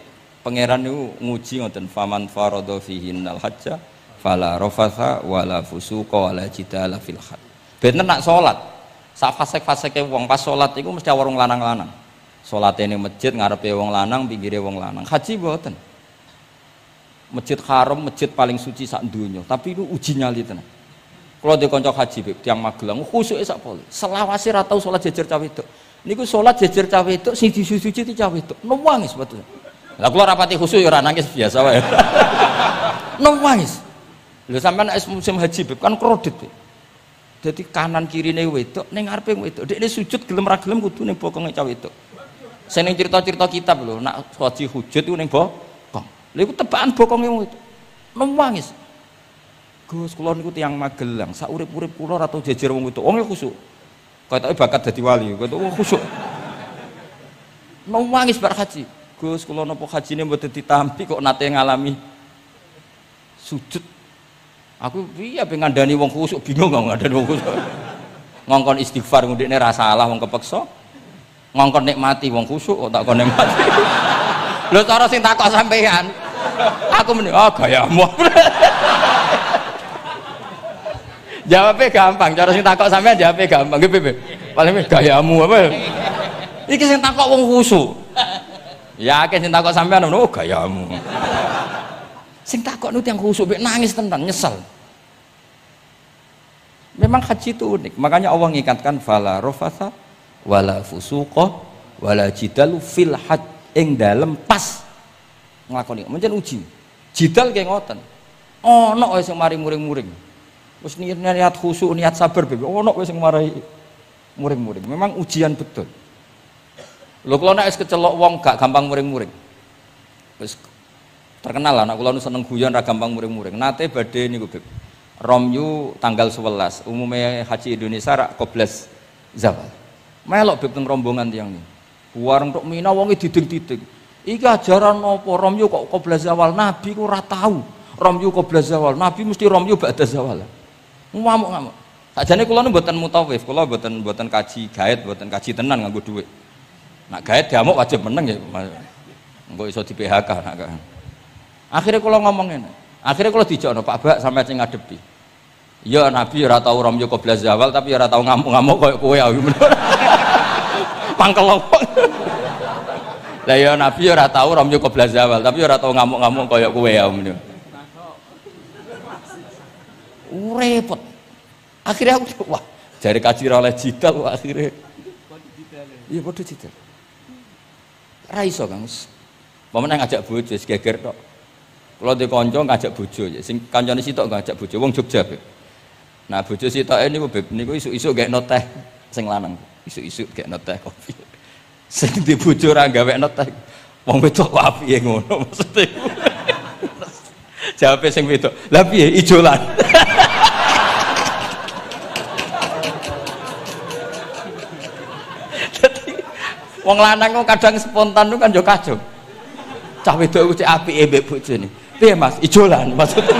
Pangeran niku nguji ngoten faman farada fihinnal hajja fala rafatha wala fusuqa wala jidala fil hajj. Bener nak salat. Sak fasek-faseke wong pas salat iku mesti warung lanang-lanang. Salate ning masjid ngarepe wong lanang, pinggire wong lanang. Haji mboten. Masjid Haram, masjid paling suci sak donya, tapi itu uji nyali tenan. Kalau di kanca haji Beb, tiang Magelang khusuke sak poli. Selawase ra tau salat jejer cah wedok. Niku salat jejer cah wedok sing disuci ti cah wedok. Nangis betul. Lah kula rapati khusuk ya ora nangis biasa wae. Nangis. Lho sampean es musim haji Beb kan kredit Beb. Dadi kanan kirine wedok ning ngarepe wedok. Dekne sujud gelem ra gelem kudu ning bokonge cah wedok. Sing ning cerita-cerita kitab lho, nak haji hujud iku ning bokong. Lha iku tebakan bokonge wong itu. Nangis. Gus kula niku tiyang Magelang, sak urip-urip kula ora tau jejer wong itu. Wong khusuk. Kayake bakat dadi wali, kok wong khusuk. Nangis bar haji. Gus kula napa hajine mboten ditampi kok nate ngalami sujud. Aku piye ape ngandani wong khusuk bingung kok ngandani wong khusuk. Ngongkon istighfar ngundekne ra salah wong kepeksa. Ngongkon nikmati wong khusuk kok tak kon nikmati. Lho cara sing takok sampean. Aku meni, oh gayamu. Jawabnya gampang, cara sing takok sampean jawabnya gampang. Nggih, Beb. Paling gayamu apa? Iki sing takok wong khusuk. Ya akeh sing takok sampean oh gayamu. Sing takok niku tiyang khusuk mek nangis tenan, nyesel. Memang haji itu unik, makanya Allah ngikatkan fala rafatha wala fusuqa wala jidalu fil hajj. Ing dalem pas nglakoni mencen uji jidal kayak ngoten ono wae sing mari muring-muring wis niat khusuk niat sabar Beb ono wae sing mari muring-muring memang ujian betul lho kula nek wis kecelok wong gak gampang muring-muring wis terkenal lah nek kula nu seneng guyon ra gampang muring-muring nate badhe niku Beb Romyu tanggal 11 umume haji Indonesia rak qoblas zawal melok Beb teng rombongan tiyang niku warung tok Mina wonge diding-diding. Iki ajaran apa Romyu kok qobla zawal Nabi ku ora tahu. Romyu qobla zawal Nabi mesti Romyu ba'da zawal. Ngamuk-ngamuk. Sakjane kula nu mboten mutawif, kula mboten kaji gaib, mboten kaji tenan nganggo dhuwit. Nak gaib diamuk wajib meneng ya. Engko iso di PHK nak kan. Akhire kula ngomong ngene. Akhire kula dijakno Pak Bak sampe sing ngadepi. Ya Nabi ora tahu Romyu qobla zawal tapi ora tahu ngamuk-ngamuk koyo kowe aku. Pangkel opo. Lah ya Nabi ora tau Romyu qobla zawal, tapi ora tau ngamuk-ngamuk kaya kowe ya ngono. Repot. Akhirnya aku wah, jare kaji oleh jidal akhirnya. Iya padha jidal. Ra iso Kang. Pamane ngajak bojo wis geger tok. Kula ndek kanca ngajak bojo, sing kancane sitok ngajak bojo wong Jogja, Beb. Nah, bojo sitoke niku Beb niku isuk-isuk gekno teh sing lanang. Isuk-isuk gekno teh kopi. Sing di bojo ora gawekno teh. Wong wedok kok piye ngono maksude. Jawabe sing wedok, "Lah piye ijolan?" Wong lanang kok kadang spontan kan yo kacau. Cah wedok ku cek apike mbek bojone. Piye Mas? Ijolan maksudnya.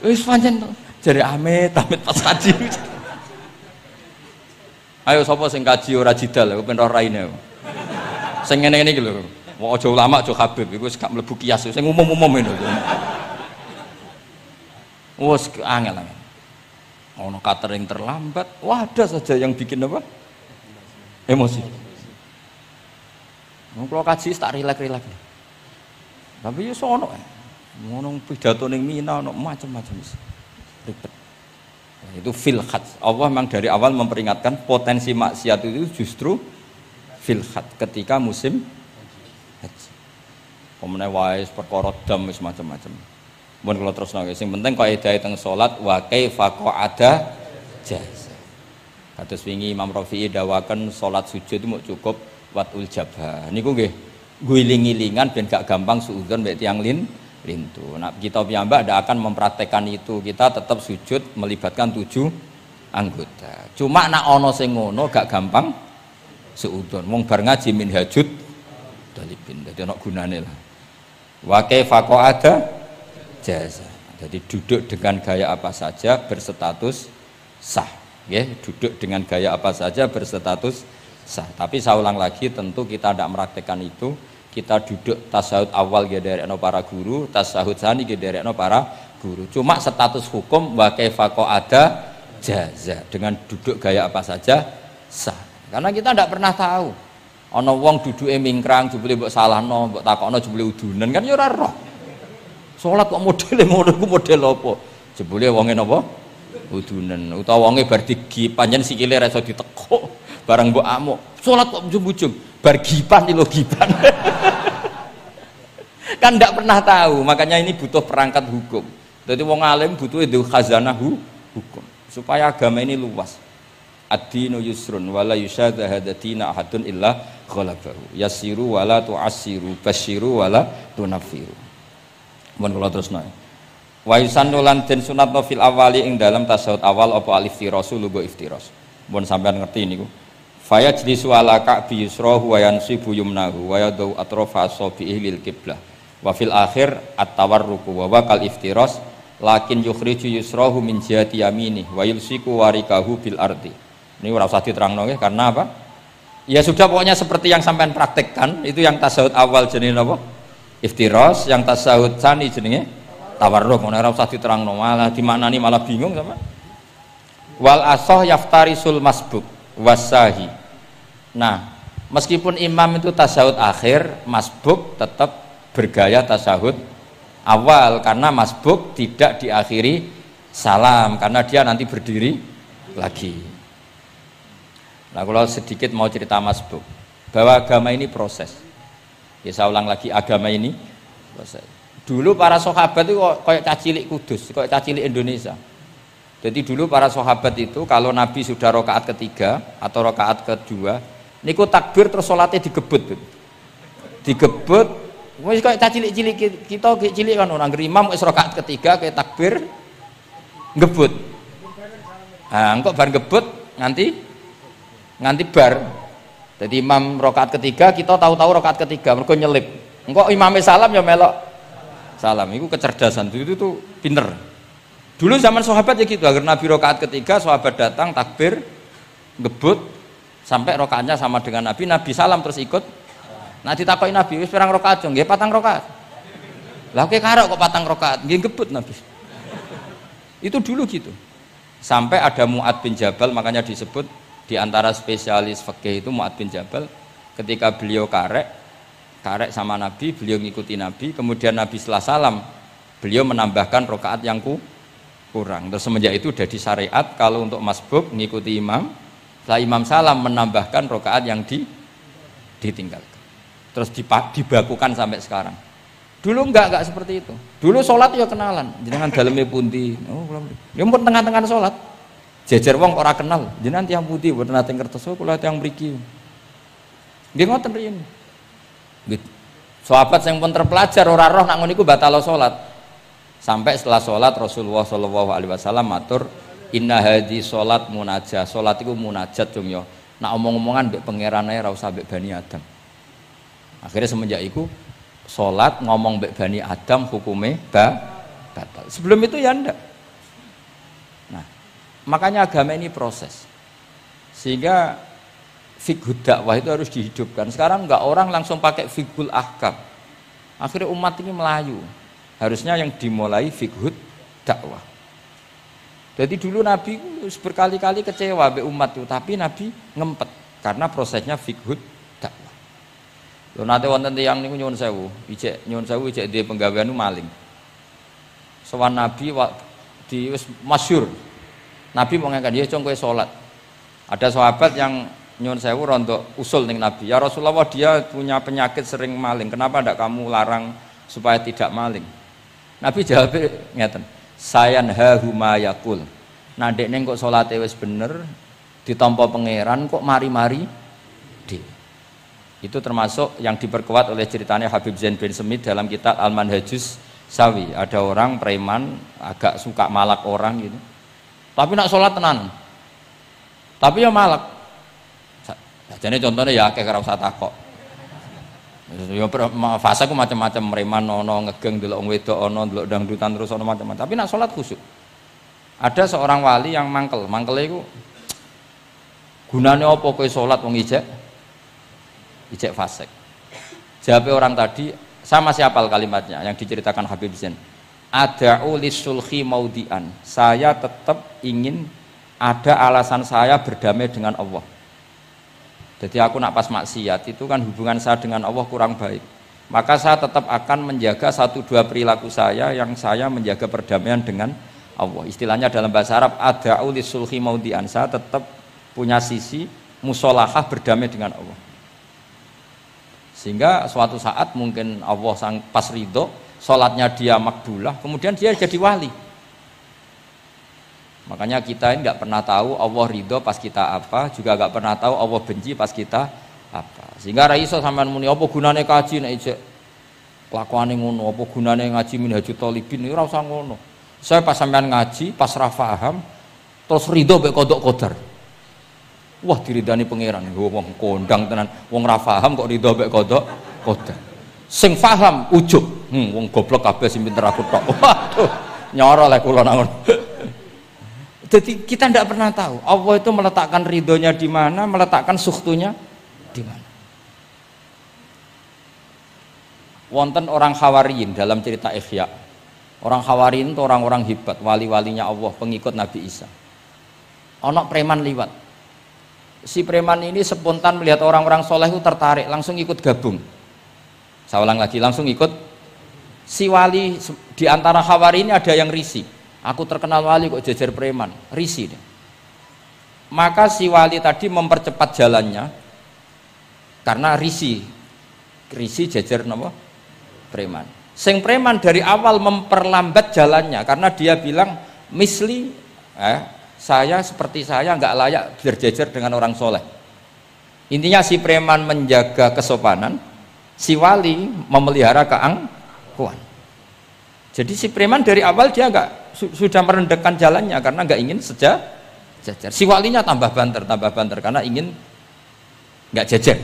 Wis pancen jare amit pas kaji. Ayo sapa sing kaji ora jidal, ben ora raine. Sing ngene-ngene iki lho. Wong aja ulama aja Habib iku wis gak mlebu kias sing umum-umum ngono. Wes angel. Ono catering terlambat, wah ada saja yang bikin apa? Emosi. Kalau kaji tak rilek-rilek. Tapi ya sono. Ngono pidato ning Mina ono macam-macam ribet. Itu fil khat. Allah memang dari awal memperingatkan potensi maksiat itu justru fil khat ketika musim haji. Pemene wae perkara dam wis macam-macam. Mun kula terusno sing penting kaidah teng salat wa kaifa qa'ada jaza. Kados wingi Imam Rafi'i dawaken salat sujud itu mau cukup watul jabah. Niku nggih guling-gilingan ben gak gampang suudzon mek tiyang lintu. Nah, kita piyambak ndak akan mempraktekkan itu. Kita tetap sujud melibatkan 7 anggota. Cuma nak ana sing ngono gak gampang suudzon. Wong bar ngaji minhajud dalibin. Dadi ana gunane lah. Wa kaifa qa'ada jaza. Jadi duduk dengan gaya apa saja berstatus sah, ya. Duduk dengan gaya apa saja berstatus sah. Tapi saya ulang lagi, tentu kita tidak meraktekkan itu. Kita duduk tasahud awal gederekno para guru, tasahud sani gederekno para guru. Cuma status hukum wa kaifa qa'ada jaza. Dengan duduk gaya apa saja sah. Karena kita tidak pernah tahu. Ana wong duduke mingkrang jebule mbok salahno, mbok takokno jebule udunen kan ya ora roh. Salat kok modele ngono iku model apa? Jebule wonge napa? Udunen. Utawa wonge bar digi pancen sikile ra iso ditekuk, barang mbok amuk. Salat kok ujug-ujug bar gipan lho gipan. Kan ndak pernah tahu, makanya ini butuh perangkat hukum. Jadi wong alim butuh itu khazanah hukum supaya agama ini luas. Ad-dinu yusrun wala yusyadha hadatina ahadun illa ghalabahu. Yasiru wala tu'assiru, basyiru wala tunaffiru. Mun kula terusno. Wa yusannu lan den sunatno fil awali ing dalam tasawuf awal apa alif tirasu lugo iftiras. Mun sampean ngerti niku. Fa yajlisu ala ka'bi yusrahu wa yansibu yumnahu wa yadu atrafa asabihi lil qiblah. Wa fil akhir at-tawarruku wa kal iftiras lakin yukhriju yusrahu min jihati yamini wa yulsiku warikahu bil ardi. Ini ora usah diterangno nggih karena apa? Ya sudah pokoknya seperti yang sampean praktekkan, itu yang tasawuf awal jenenge napa? Iftiras, yang tasawuf tsani jenenge tawarruk. Ora usah diterangno, malah dimaknani malah bingung sama. Wal asah yaftarisul masbuk wasahi. Nah, meskipun imam itu tasawuf akhir, masbuk tetap bergaya tasawuf awal karena masbuk tidak diakhiri salam karena dia nanti berdiri lagi. Nah, kalau sedikit mau cerita masbuk bahwa agama ini proses. Ya saya ulang lagi, agama ini proses. Dulu para sahabat itu kayak cacilik Kudus, kayak cacilik Indonesia. Jadi dulu para sahabat itu kalau Nabi sudah rakaat ketiga atau rakaat kedua, niku takbir terus sholatnya digebut. Digebut, wis kayak cacilik-cilik kita cilik kan orang imam wis rakaat ketiga kayak takbir ngebut. Nah, engko bar ngebut nganti bar. Jadi imam rakaat ketiga kita tahu-tahu rakaat ketiga mergo nyelip. Engko imame salam ya melok salam. Itu kecerdasan itu tuh pinter. Dulu zaman sahabat ya gitu, agar Nabi rakaat ketiga sahabat datang takbir ngebut sampai rakaatnya sama dengan Nabi, Nabi salam terus ikut. Nah ditakoki Nabi wis pirang rakaat? Nggih 4 rakaat. Lah oke karo kok 4 rakaat, nggih ngebut Nabi. Itu dulu gitu. Sampai ada Mu'ad bin Jabal, makanya disebut di antara spesialis fikih itu Mu'ad bin Jabal, ketika beliau karek sama Nabi, beliau ngikuti Nabi, kemudian Nabi setelah salam beliau menambahkan rakaat yang kurang. Terus semenjak itu udah di syariat kalau untuk masbuk ngikuti imam, setelah imam salam menambahkan rakaat yang ditinggalkan. Terus dibakukan sampai sekarang. Dulu enggak seperti itu. Dulu sholat ya kenalan, jenengan daleme pundi. Oh, ya pun tengah-tengah sholat. Jejer wong ora kenal, jenengan tiyang pundi mboten nate ngertos kula tiyang mriki. Nggih ngoten riyen. Nggih. Sahabat sing pun terpelajar ora roh nak ngono iku batal sholat. Sampai setelah sholat Rasulullah SAW matur inna hadhi sholat munajah. Sholat itu munajat cung yo. nak omong-omongan mbek pangerane ora usah mbek Bani Adam. Akhirnya semenjak itu salat ngomong mbek Bani Adam hukume batal. Sebelum itu ya ndak. Nah, makanya agama ini proses. Sehingga fiqhud dakwah itu harus dihidupkan. Sekarang enggak orang langsung pakai fiqhul ahkam. Akhirnya umat ini melayu. Harusnya yang dimulai fiqhud dakwah. Jadi dulu Nabi berkali-kali kecewa be umat itu, tapi Nabi ngempet karena prosesnya fiqhud dakwah. Lho nate wonten tiyang niku nyuwun sewu, ijek duwe penggawean maling. Sowan Nabi di wis masyhur. Nabi mau ngangkat dia cong kowe salat. Ada sahabat yang nyuwun sewu rontok usul ning Nabi. Ya Rasulullah, dia punya penyakit sering maling. Kenapa ndak kamu larang supaya tidak maling? Nabi jawab ngeten. Sayanhahu ma yaqul. Nah dekne kok salate wis bener ditampa pangeran kok mari-mari di. Itu termasuk yang diperkuat oleh ceritanya Habib Zain bin Semit dalam kitab Al-Manhajus Sawi. Ada orang preman agak suka malak orang gitu. Tapi nak salat tenan. Tapi ya malak. Jane contohnya ya akeh ora usah takok. Ya fase ku macam-macam, preman ono, ngegeng delok wong wedok ono, delok dangdutan terus ono macam-macam. Tapi nak salat khusyuk. Ada seorang wali yang mangkele iku gunane apa kowe salat wong ijek fasik. Jawabe orang tadi, saya masih hafal kalimatnya yang diceritakan Habib Zain. Ada'u lisulhi maudian. Saya tetap ingin ada alasan saya berdamai dengan Allah. Jadi aku nak pas maksiat itu kan hubungan saya dengan Allah kurang baik. Maka saya tetap akan menjaga 1-2 perilaku saya yang saya menjaga perdamaian dengan Allah. Istilahnya dalam bahasa Arab ada'u lisulhi maudian. Saya tetap punya sisi musolahah berdamai dengan Allah. Sehingga suatu saat mungkin Allah sang pas ridho, sholatnya dia makbulah, kemudian dia jadi wali. Makanya kita ini nggak pernah tahu Allah ridho pas kita apa, juga nggak pernah tahu Allah benci pas kita apa. Sehingga ra iso sampean muni apa gunane kaji nek ijek kelakuane ngono, apa gunane ngaji Minhajul Thalibin iki ora usah ngono. Saya pas sampean ngaji, pas ra paham, terus ridho mek qodok qadar. Wah diridani pangeran, wong kondang tenan, wong ra paham kok ridho mek qodok qadar. Sing paham ujug, wong goblok kabeh sing pinter aku tok. Waduh, nyoro lek kula nang ngono. Jadi kita tidak pernah tahu Allah itu meletakkan ridhonya di mana, meletakkan sukhtunya di mana. Wonten orang Hawariyin dalam cerita Ihya. Orang Hawariyin itu orang-orang hebat, wali-walinya Allah, pengikut Nabi Isa. Ono preman liwat. Si preman ini spontan melihat orang-orang soleh itu tertarik, langsung ikut gabung. Saya ulang lagi, langsung ikut. Si wali di antara Hawariyin ini ada yang risih. Aku terkenal wali kok jejer preman, risih deh. Maka si wali tadi mempercepat jalannya karena risih jejer napa preman. Sing preman dari awal memperlambat jalannya karena dia bilang misli saya seperti saya nggak layak berjejer dengan orang soleh. Intinya si preman menjaga kesopanan, si wali memelihara keangkuhan. Jadi si preman dari awal dia sudah merendahkan jalannya karena nggak ingin sejajar. Si walinya tambah banter karena ingin nggak jajar.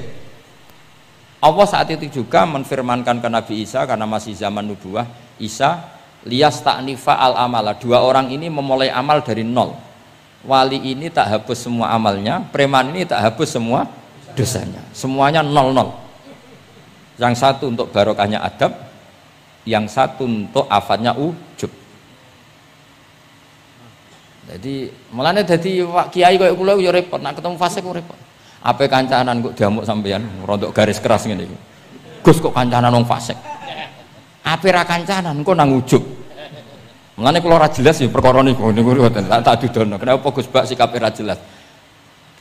Allah saat itu juga menfirmankan ke Nabi Isa karena masih zaman nubuah, Isa liyas ta'nifa al amala. 2 orang ini memulai amal dari nol. Wali ini tak hapus semua amalnya, preman ini tak hapus semua dosanya. Semuanya 0-0. Yang satu untuk barokahnya adab, yang satu untuk afatnya ujub. Jadi mulane dadi kiai koyo kula yo repot, nak ketemu fase kok repot. Ape kancanan kok diamuk sampean rontok garis keras ngene iki. Gus kok kancanan wong fasik. Ape ra kancanan kok nang ujub. Mulane kula ora jelas ya perkara niku ngoten tak dudono. Kenapa Gus Bak sikape ra jelas?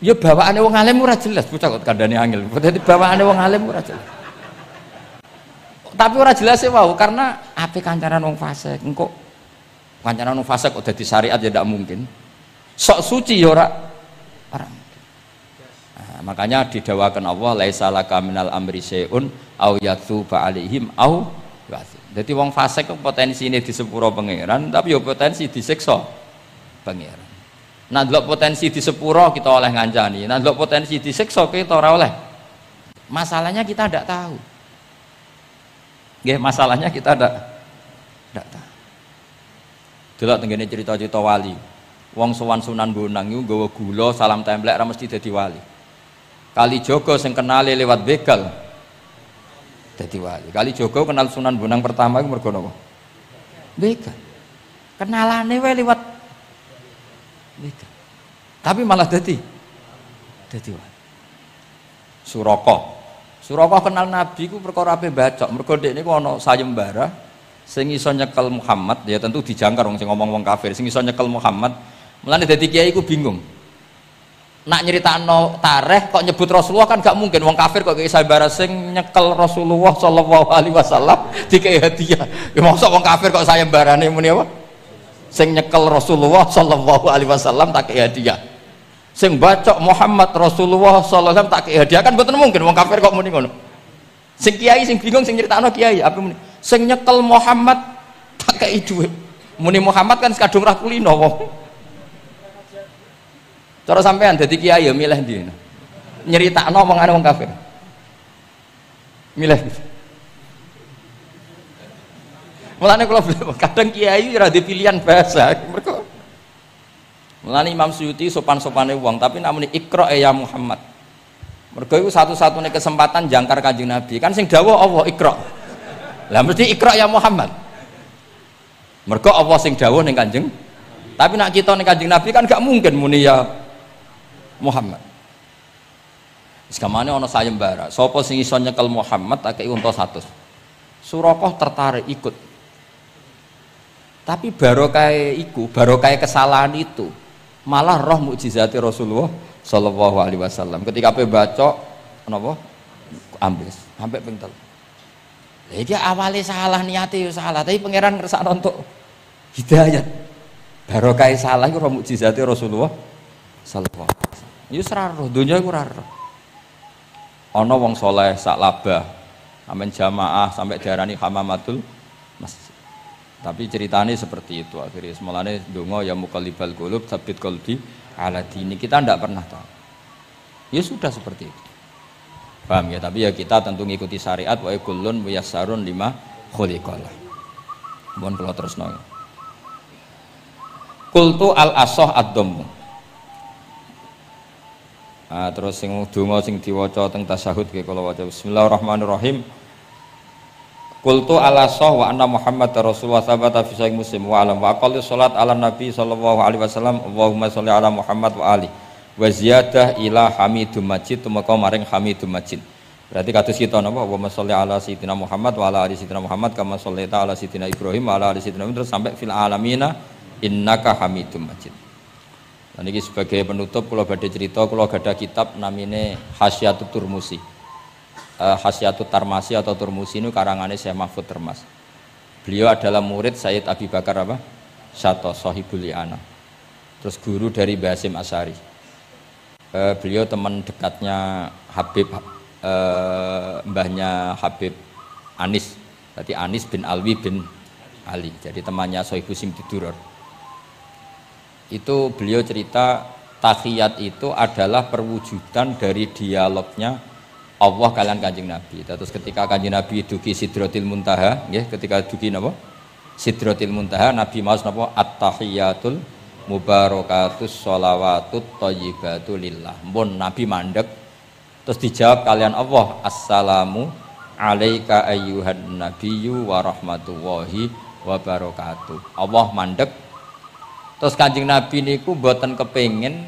Ya bawaane wong alim ora jelas, bocah kok kandhane angel. Dadi bawaane wong alim ora jelas. Tapi ora jelas wae karena ape kancanan wong fasik engko kancanan wong fasik kok dadi syariat ya ndak mungkin. Sok suci ya ora mungkin. Nah, makanya didawakan Allah laisa laka minal amri syai'un au yatuba alaihim au ya'dzib. Dadi wong fasik kok potensine disepuro pangeran tapi ya potensi disiksa pangeran. Nak ndelok potensi di sepuro kita oleh ngancani, nak ndelok potensi disiksa kita ora oleh. Masalahnya kita tidak tahu. Nggih, masalahnya kita tidak tahu. Delok tengene cerita-cerita wali. Wong sowan Sunan Bonang iku nggawa gula salam templek ra mesti dadi wali. Kalijaga sing kenale lewat begal dadi wali. Kalijaga kenal Sunan Bonang pertama iku mergo napa? Begal. Kenalane wae lewat begal. Tapi malah dadi wali. Suraka kenal Nabi ku perkara ape bacok. Mergo dekne ku ana sayembara sing iso nyekel Muhammad, ya tentu dijangkar wong sing ngomong wong kafir, sing iso nyekel Muhammad. Mulane dadi kiai ku bingung. Nak nyeritakno tarikh kok nyebut Rasulullah kan gak mungkin wong kafir kok sayembara sing nyekel Rasulullah sallallahu alaihi wasallam dikei hadiah. Ya mosok wong kafir kok sayembarane muni apa? Sing nyekel Rasulullah sallallahu alaihi wasallam tak kei hadiah. Sing bacok Muhammad Rasulullah sallallahu alaihi wasallam tak kei hadiah kan mboten mungkin wong kafir kok muni ngono. Sing kiai sing bingung sing nyeritakno kiai apa muni? Sing nyekel Muhammad tak kei dhuwit. Muni Muhammad kan kadung ra kulino wong. Cara sampean dadi kiai ya milih ndi? Nyeritakno omongane wong kafir. Milih. Mulane kula kadang kiai ora di pilihan bahasa. Mergo mulane Imam Suyuti sopan-sopane wong, tapi namune Iqra ya Muhammad. Mergo iku satu-satunya kesempatan jangkar Kanjeng Nabi. Kan sing dawuh Allah Iqra. Lah mesti Iqra ya Muhammad. Mergo Allah sing dawuh ning Kanjeng. Tapi nak kita ning Kanjeng Nabi kan gak mungkin muni ya Muhammad. Sekamane ana sayembara. Sapa sing iso nyekel Muhammad tak kei unta 100. Suraka tertarik ikut. Tapi barokah iku, barokah kesalahan itu malah roh mukjizati Rasulullah sallallahu alaihi wasallam. Ketika ape baca napa? Ambles, sampai ping 3. Lah iki awale salah niate yo salah, tapi pangeran ngersakno untuk hidayat. Barokah salah iku roh mukjizati Rasulullah sallallahu alaihi wasallam. Ya ora roh, donya iku ora roh. Ana wong saleh sak labah, amen jamaah sampai diarani hamamatul masjid. Tapi ceritanya seperti itu akhirnya semalane donga ya muqallibal qulub tsabbit qalbi ala dini. Kita tidak pernah tahu. Ya sudah seperti itu. Paham ya? Tapi ya kita tentu ngikuti syariat wa kullun muyassarun lima khuliqalah. Mohon kula terusno. Qultu al asah ad-dhammu. Terus sing donga sing diwaca teng tasyahud nggih kula waca bismillahirrahmanirrahim. Qultu ala sah wa anna Muhammad Rasulullah sabata fi sahih Muslim wa alam wa aqalli salat ala Nabi sallallahu alaihi wasallam Allahumma sholli ala Muhammad wa ali wa ziyadah ila Hamidum Majid tumeka maring Hamidum Majid. Berarti kados kita napa Allahumma sholli ala sayyidina Muhammad wa ala ali sayyidina Muhammad kama shollaita ala sayyidina Ibrahim wa ala ali sayyidina terus sampai fil alamina innaka Hamidum Majid. Lan iki sebagai penutup kula badhe cerita kula gadah kitab namine Hasyatut Turmusi. Hasyatut Tarmasi atau Turmusi ini karangannya Syekh Mahfud Termas. Beliau adalah murid Sayyid Abi Bakar apa? Syato Sohibul Li'ana. Terus guru dari Basim Asyari. Beliau teman dekatnya Habib, mbahnya Habib Anis. Berarti Anis bin Alwi bin Ali. Jadi temannya Sohibul Simtiduror. Itu beliau cerita tahiyat itu adalah perwujudan dari dialognya Allah kalian Kanjeng Nabi. Terus ketika Kanjeng Nabi dugi Sidratil Muntaha, nggih, ketika dugi napa? Sidratil Muntaha, Nabi maos napa? At-tahiyatul mubarakatus sholawatut thayyibatu lillah. Mun Nabi mandek terus dijawab kalian Allah, Assalamu alayka ayyuhan nabiyyu wa rahmatullahi wa barakatuh. Allah mandek. Terus Kanjeng Nabi niku mboten kepengin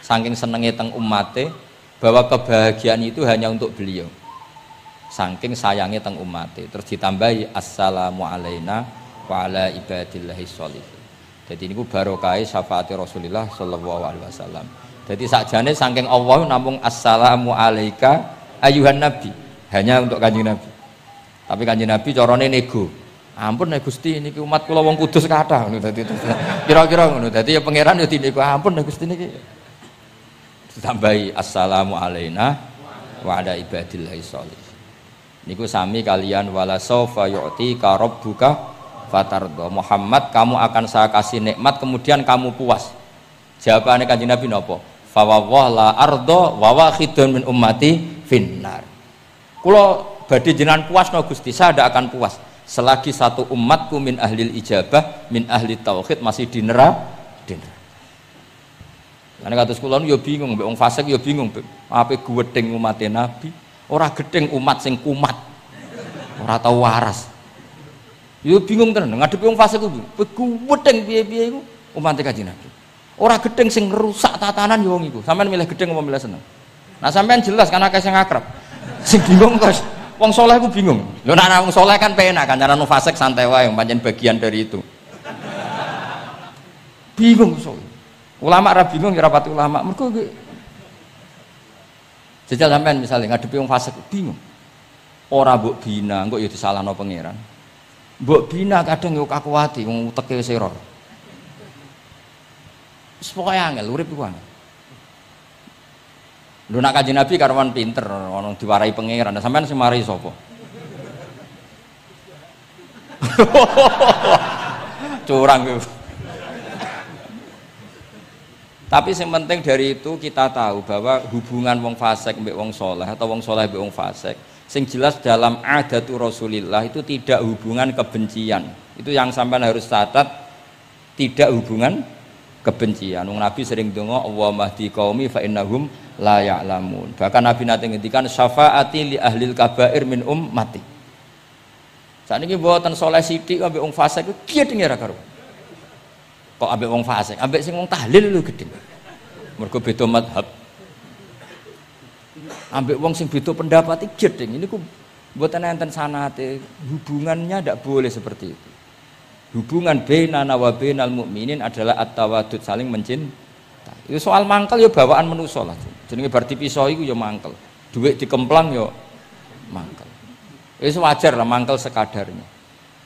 saking senenge teng umate bahwa kebahagiaan itu hanya untuk beliau. Saking sayangnya teng umate. Terus ditambahi assalamu alaina wa ala ibadillahi sholihin. Jadi ini barokah syafaati Rasulullah sallallahu alaihi wasallam. Jadi sakjane saking Allah namung assalamu alaika ayuhan nabi, hanya untuk Kanjeng Nabi. Tapi Kanjeng Nabi carane nego. Ampun nek Gusti niki umat kula wong kudus kathah ngono dadi kira-kira ngono. Dadi ya pangeran ya dinego ampun nek Gusti niki ditambahi assalamu alaina wa ala ibadillahi sholihin. Niku sami kalian wala saufa yu'tika rabbuka fatardo. Muhammad, kamu akan saya kasih nikmat kemudian kamu puas. Jawabane Kanjeng Nabi napa? Fa la ardo wa wahidun min ummati finnar. Kula badhe jenengan puas no Gusti, saya tidak akan puas selagi satu umatku min ahlil ijabah, min ahli tauhid masih di neraka. Karena kados kula yo bingung, mbek wong fasik yo bingung, ape gedeng umat Nabi, ora gedeng umat sing kumat. Ora tau waras. Yo bingung tenan ngadepi wong fasik ku. Gedeng piye-piye iku umat Kanjeng Nabi. Ora gedeng sing ngerusak tatanan yo wong iku. Sampeyan milih gedeng apa milih seneng? Nah sampeyan jelas kan akeh sing akrab. Sing bingung kok wong soleh ku bingung. Lho nek wong soleh kan penak kan, cara wong fasik santai wae, pancen bagian dari itu. Bingung soleh. Ulama ra bingung ya rapati ulama. Mergo jajal sampean misalnya ngadepi wong fasik bingung. Ora mbok bina, engko ya disalahno pangeran. Mbok bina kadang yo kakuwati wong uteke wis error. Wis pokoke angel urip iku angel. Lho nak Kanjeng Nabi karwan pinter, ono diwarai pangeran. Sampean sing mari sapa? Curang ku. Tapi yang penting dari itu kita tahu bahwa hubungan wong fasik mbek wong soleh atau wong soleh mbek wong fasik, sing jelas dalam adatu Rasulillah itu tidak hubungan kebencian. Itu yang sampean harus catat, tidak hubungan kebencian. Wong Nabi sering donga Allahumma hdi qaumi fa innahum la ya'lamun. Bahkan Nabi nate ngendikan syafaati li ahlil kabair min ummati. Sakniki mboten soleh sithik ambek wong fasik ku gedenge ra karo. Kok ambek wong fasik, ambek sing wong tahlil lho gedhe. Mergo beda mazhab. Ambek wong sing beda pendapat iki gedhe. Ini ku mboten enten sanate, hubungannya ndak boleh seperti itu. Hubungan bainana wa bainal mukminin adalah at-tawaddud, saling mencintai. Itu soal mangkel ya bawaan manusa lah. Jenenge bar dipisah iku ya mangkel. Dhuwit dikemplang ya mangkel. Wis wajar lah mangkel sekadarnya.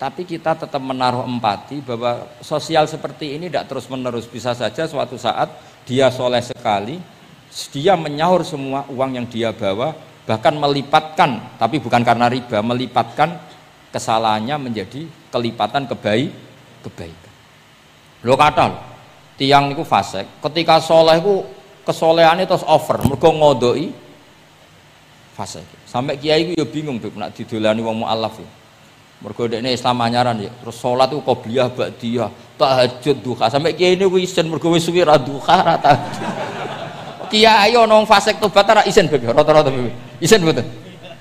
Tapi kita tetap menaruh empati bahwa sosial seperti ini tidak terus menerus. Bisa saja suatu saat dia soleh sekali, dia menyaur semua uang yang dia bawa, bahkan melipatkan, tapi bukan karena riba, melipatkan kesalahannya menjadi kelipatan kebaikan. Lo kata lo, tiang niku fasik, ketika soleh ku kesolehannya terus over, mergo ngodoi fasik. Sampai kiai ku ya bingung nak didolani wong mualaf ya. Mergo dekne Islam anyaran ya, terus salat itu qobliyah ba'diyah, tahajud duha. Sampai kiai ini wis isen mergo wis suwi ra duha ra tahajud. Kiai ana wong fasik tobat ra isen bebe, rata-rata bebe. Isen mboten?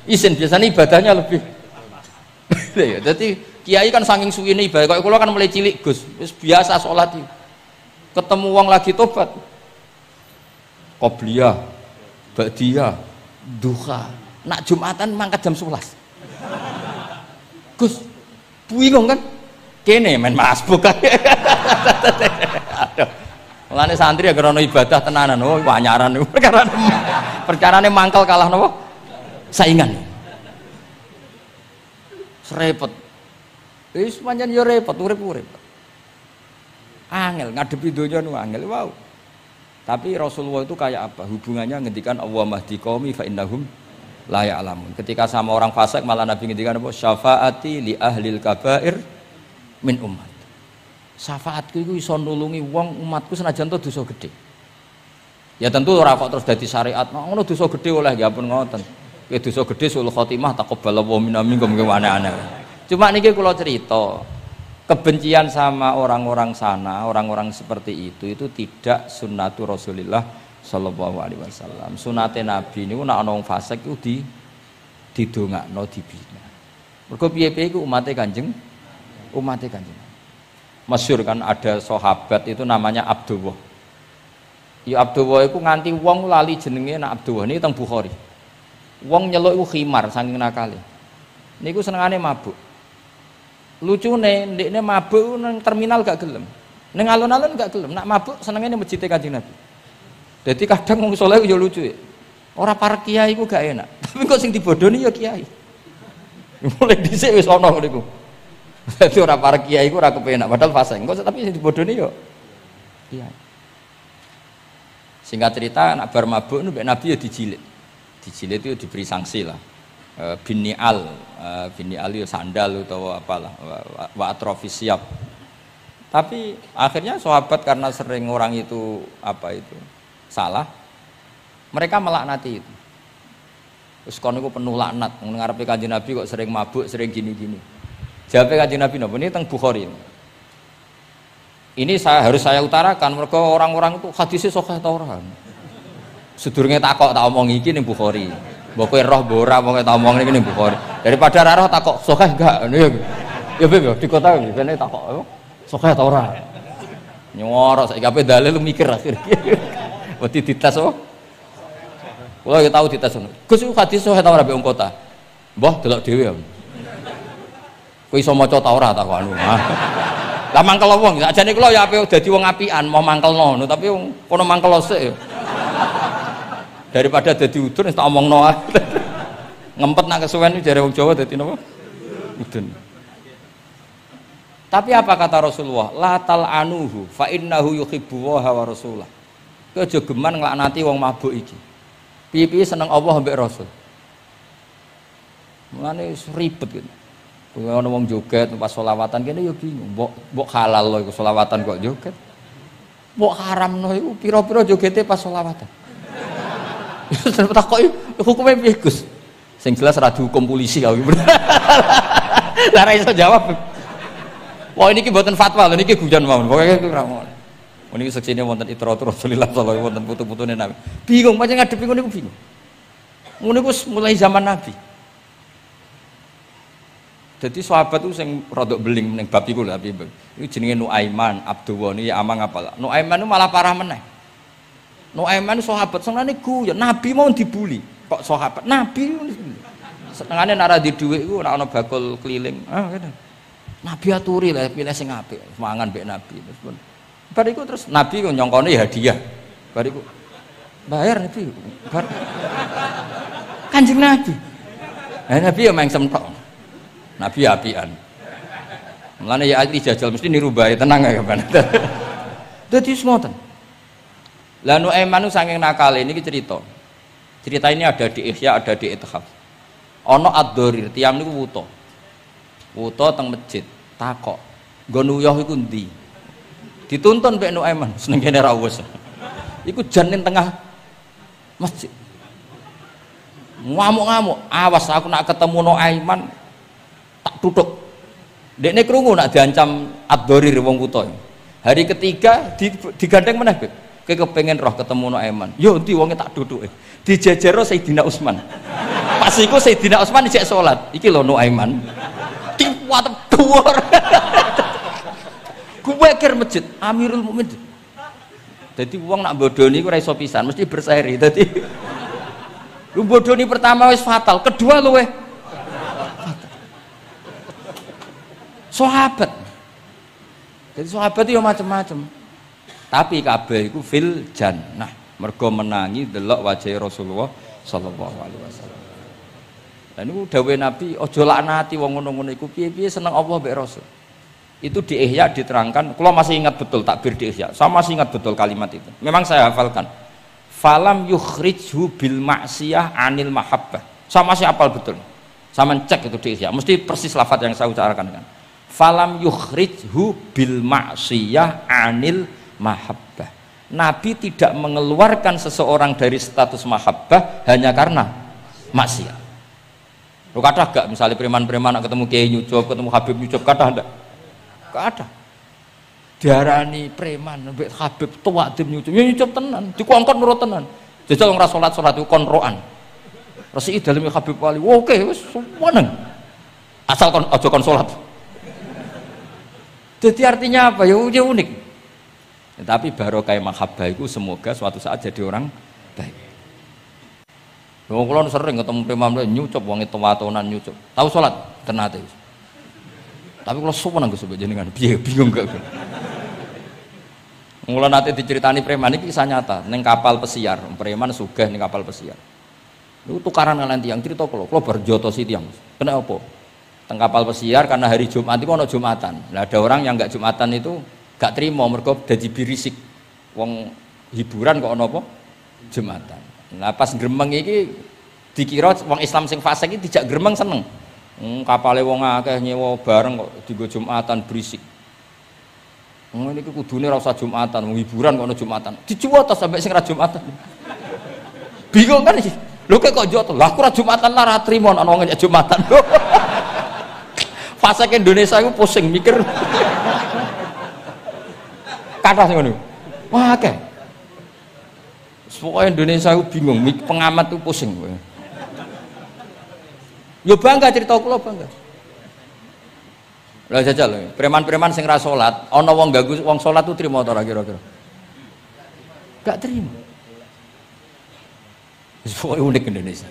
Isen biasanya ibadahnya lebih. Ya, jadi kiai kan saking suwine ibadah, kok kula kan mulai cilik Gus, wis biasa salat iki. Ketemu wong lagi tobat. Qobliyah, ba'diyah, duha. Nak Jumatan mangkat jam 11. Gus, bingung kan? Kene main masbuk kan? Aduh, mulane santri ya karena ibadah tenanan, oh panyaran itu perkarane mangkel kalah nopo? Saingan. Serepet. Wis pancen yo repot, urip-urip. Angel ngadepi donya nu angel, wow. Tapi Rasulullah itu kayak apa? Hubungannya ngendikan Allahumma hdi qaumi fa innahum la ya'lamun. Ketika sama orang fasik malah Nabi ngendikan apa? Syafaati li ahlil kabair min ummat. Syafaatku iku iso nulungi wong umatku senajan to dosa gedhe. Ya tentu ora kok terus dadi syariat. Ngono dosa gedhe oleh ya pun ngoten. Kowe dosa gedhe sul khotimah taqabbalallahu minna minkum aneh-aneh. Cuma niki kula cerita, kebencian sama orang-orang sana, orang-orang seperti itu tidak sunnatu Rasulillah sallallahu alaihi wasallam. Sunate Nabi niku nek ana wong fasik iku didongakno dibina. Mergo piye-piye iku umate Kanjeng. Masyhur kan ada sahabat itu namanya Abdullah. Ya Abdullah iku nganti wong lali jenenge nek Abdullah niki teng Bukhari. Wong nyeluk iku khimar saking nakale. Niku senengane mabuk. Lucune ndekne mabuk nang terminal gak gelem. Ning alun-alun gak gelem. Nak mabuk senenge ning masjid Kanjeng Nabi. Jadi kadang wong saleh yo lucu ya. Ora para kiai ku gak enak. Tapi kok sing dibodoni ya kiai. Mulai dhisik wis ana niku. Dadi ora para kiai ku ora kepenak padahal fase. Engko tapi sing dibodoni yo kiai. Singkat cerita nak bar mabuk mbek Nabi ya dijilid. Dijilid itu diberi sanksi lah. Binial itu sandal atau apalah wa atrofis siap. Tapi akhirnya sahabat karena sering orang itu salah, mereka melaknati itu. Terus kon niku penuh laknat, ngarepe Kanjeng Nabi kok sering mabuk, sering gini-gini. Jawabe Kanjeng Nabi napa? Ini teng Bukhari. Ini harus saya utarakan, mereka orang-orang itu hadisnya sahih ta ora. Sedurunge takok tak omong iki ning Bukhari. Mbok kowe roh mbok ora pokoke tak omong iki ning Bukhari. Daripada ra roh takok sahih enggak. Ya Beb ya di kota iki kene takok apa? Sahih ta ora. Nyorok saiki ape dalil mikir akhir. Wedi dites apa? Kula ya tau dites ngono. Gus hadis sahih ta ora mbek wong kota? Mbah delok dhewe ya. Kowe iso maca ta ora tak anu. Lah mangkel wong, sakjane kula ya ape dadi wong apian, mau mangkelno, tapi wong kono mangkel sik. Daripada dadi udun wis tak omongno ae. Ngempet nak kesuwen jare wong Jawa dadi napa? Udun. Tapi apa kata Rasulullah? La tal'anuhu fa innahu yuhibbu wa rasulah. Kowe aja geman nglaknati wong mabuk iki. Piye-piye seneng Allah mbek Rasul. Mulane ribet gitu. Kowe ana wong joget pas selawatan kene ya bingung. Mbok halal lho iku selawatan kok joget. Mbok haramno iku pira-pira jogete pas selawatan. Terus takoki hukume piye Gus? Sing jelas ora dihukum polisi kau iki. Lah ra iso jawab. Wah niki mboten fatwa lho niki guyon mawon. Pokoke ora ngono. Niki seksine wonten itratur Rasulullah sallallahu alaihi wasallam wonten putu-putune Nabi. Bingung pancen ngadepi ngono niku bingung. Ngono niku mulai zaman Nabi. Jadi sahabat itu sing rodok beling ning bab iku lho Abi. Iku jenenge Nuaiman, Abdullah niki amang apal. Nuaiman itu malah parah meneh. Nuaiman sahabat senengane guyon, Nabi mau dibuli. Kok sahabat? Nabi senengane nek ora di dhuwit iku nek ana bakul keliling. Ngene. Nabi aturi lah pilih sing apik, mangan mbek Nabi terus pun. Bar iku terus Nabi nyongkone hadiah. Bar iku bayar Nabi. Bar Kanjeng Nabi. Nah, Nabi ya mengsem tok. Nabi apian. Mulane ya ahli jajal mesti niru bae tenang ya kan. Dadi semoten. Lah Nuaiman saking nakale niki cerita. Cerita ini ada di Ihya, ada di Ithaf. Ana ad-Dharir, tiyang niku wuta. Wuta teng masjid, takok. Nggon uyah iku ndi? Dituntun mek Nuaiman, seneng kene ra wis. Iku jan ning tengah masjid. Ngamuk-ngamuk, awas aku nak ketemu Nuaiman tak tutuk. Dekne krungu nak diancam ad-Dharir wong wuta. Hari ketiga digandeng meneh, Beb. Kowe kepengin roh ketemu Nuaiman. Yo endi wonge tak duduke. Dijejero Sayyidina Utsman. Pas iku Sayyidina Utsman isih salat. Iki lho Nuaiman. Diwat dhuwur. Kuwe kir masjid Amirul Mukminin. Dadi wong nak bodoni ku ora iso pisan, mesti berseri. Dadi lu bodoni pertama wis fatal, kedua luweh sahabat. Jadi sahabat itu macam-macam. Tapi kabeh iku fil jannah. Mergo menangi delok wajah Rasulullah sallallahu alaihi wasallam. Lah niku dawuhe Nabi, aja laknati wong ngono-ngono iku piye-piye seneng Allah mbek Rasul. Itu di Ihya diterangkan, kula masih ingat betul takbir di Ihya. Saya masih ingat betul kalimat itu. Memang saya hafalkan. Falam yukhrijhu bil ma'siyah anil mahabbah. Saya masih hafal betul. Saya cek itu di Ihya, mesti persis lafaz yang saya ucapkan kan. Falam yukhrijhu bil ma'siyah anil mahabbah. Nabi tidak mengeluarkan seseorang dari status mahabbah hanya karena maksiat. Lu kata gak misalnya preman-preman ketemu Kiai nyucup, ketemu Habib nyucup, kata enggak? Gak ada. Diarani preman, mbek Habib tua tim nyucup, ya nyucup tenan, dikongkon nurut tenan. Jajal ora salat itu kon roan. Resiki daleme Habib Wali. Oke, wis seneng. Asal kon aja kon salat. Jadi artinya apa? Ya unik. Ya, tapi barokah mahabbah itu semoga suatu saat jadi orang baik. Wong kula sering ketemu preman nyucup wong tua-tuanan nyucup. Tahu salat tenate. Tapi kalau sopan aku sebut jenengan, bingung gak? Mula nanti diceritani preman ini kisah nyata, neng kapal pesiar, preman sugih neng kapal pesiar. Itu tukaran kalian tiang cerita kalau berjoto si tiang. Kena apa? Teng kapal pesiar karena hari Jumat itu ada Jumatan. Nah, ada orang yang nggak Jumatan itu gak terima mereka jadi birisik. Wong hiburan kok ono apa? Jumatan. Nah pas gremeng ini dikira wong Islam sing fasik iki dijak gremeng seneng. Kapale wong akeh nyewa bareng kok dienggo Jumatan berisik. Ngono iki kudune ora usah Jumatan, hiburan kok ono Jumatan. Dicuwot sampai sing ra Jumatan. Bingung kan iki. Lho kok jotos. Lah aku ra Jumatan lah ra trimo ana wong Jumatan. Fase ke Indonesia iku pusing mikir. Kathah sing ngono. Wah akeh. Pokoke Indonesia iku bingung, pengamat itu pusing. Yo bangga cerita kula bangga. Lah jajal, preman-preman sing ra salat, ana wong ganggu wong salat ku trimo ta ora kira-kira? Gak trimo. Wis pokoke unik Indonesia.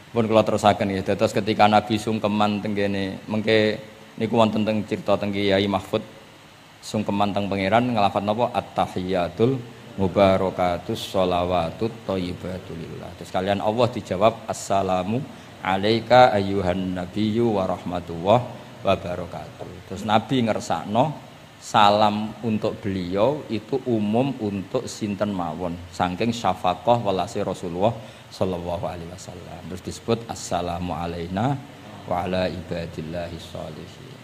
Pun kula terusaken ya, dados ketika Nabi sungkeman teng kene, mengke niku wonten teng crita teng Kyai Mahfud sungkeman teng pangeran nglafat napa at-tahiyatul mubarakatus sholawatut thayyibatulillah. Terus kalian Allah dijawab assalamu alaika ayyuhan nabiyyu wa rahmatullah wa barakatuh. Terus Nabi ngersakno salam untuk beliau itu umum untuk sinten mawon saking syafaqah welase Rasulullah sallallahu alaihi wasallam. Terus disebut assalamu alaina wa ala ibadillahi sholihin.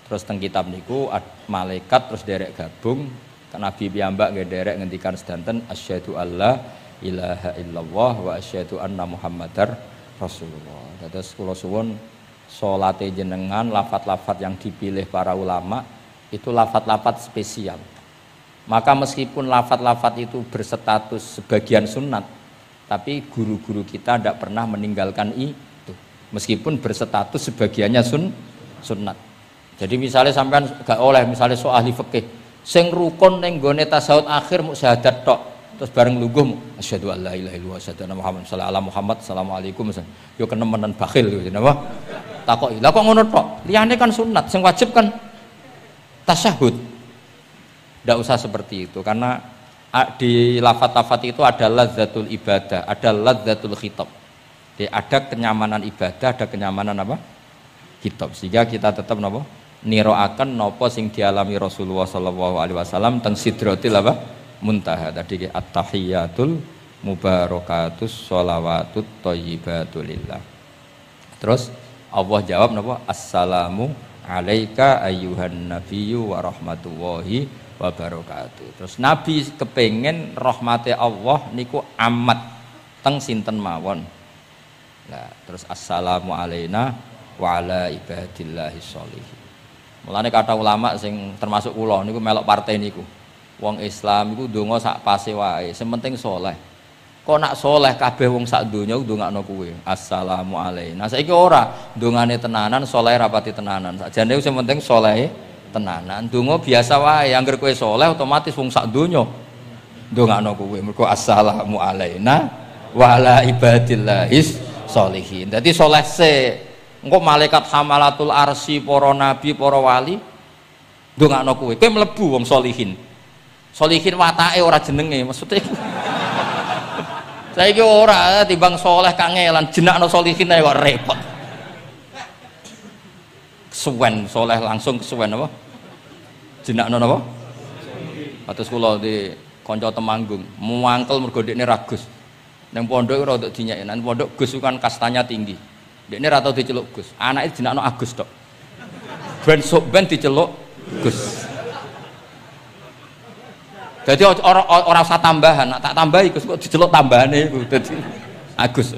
Terus teng kitab niku malaikat terus derek gabung Nabi piyambak nggih derek ngendikan sedanten asyhadu alla ilaha illallah wa asyhadu anna muhammadar rasulullah. Terus kula suwun salate jenengan lafat-lafat yang dipilih para ulama itu lafat-lafat spesial. Maka meskipun lafat-lafat itu berstatus sebagian sunat, tapi guru-guru kita tidak pernah meninggalkan itu. Meskipun berstatus sebagiannya sunnat. Jadi misalnya sampean gak oleh misalnya soal ahli fikih sing rukun ning gone tasawuf akhir muk syahadat tok terus bareng lungguh asyhadu alla ilaha illallah asyhadu anna muhammad sallallahu alaihi Muhammad assalamualaikum yo kenemenan bakhil yo napa takoki lha kok ngono tok liyane kan sunat sing wajib kan tasyahud ndak usah seperti itu karena di lafaz-lafaz itu ada lazzatul ibadah ada lazzatul khitab jadi ada kenyamanan ibadah ada kenyamanan apa khitab sehingga kita tetap napa niroaken napa sing dialami Rasulullah sallallahu alaihi wasallam teng sidratil apa muntaha tadi at-tahiyatul mubarakatus sholawatut thayyibatulillah. Terus Allah jawab napa assalamu alaika ayyuhan nabiyyu wa rahmatullahi wa barakatuh. Terus Nabi kepengen rahmate Allah niku amat teng sinten mawon. Nah, terus assalamu alaina wa ala ibadillahi sholihin. Mulane kata ulama sing termasuk kula niku melok partai niku. Wong Islam iku ndonga sak pase wae, sing penting saleh. Kok nak saleh kabeh wong sak donya ndongakno kuwe. Assalamu alaina. Saiki ora ndongane tenanan, saleh rapati tenanan. Sakjane sing penting saleh tenanan. Ndonga biasa wae, angger kowe saleh otomatis wong sak donya ndongakno kuwe. Mergo assalamu alaina wa ala ibadillahis sholihin. Dadi saleh se engko malaikat hamalatul arsy para nabi para wali ndongakno kowe kowe mlebu wong sholihin sholihin watake ora jenenge maksudnya saiki ora timbang saleh kangelan jenakno sholihin ae kok repot kesuwen saleh langsung kesuwen apa jenakno napa atus kula di kanca Temanggung muangkel mergo dekne ragus nang pondok ora untuk dinyek nang pondok Gus kan kastanya tinggi. Dekne ra tau diceluk Gus. Anake jenakno Agus tok. Ben sok ben diceluk Gus. Dadi ora usah tambahan, nak tak tambahi Gus kok diceluk tambahane iku dadi Agus.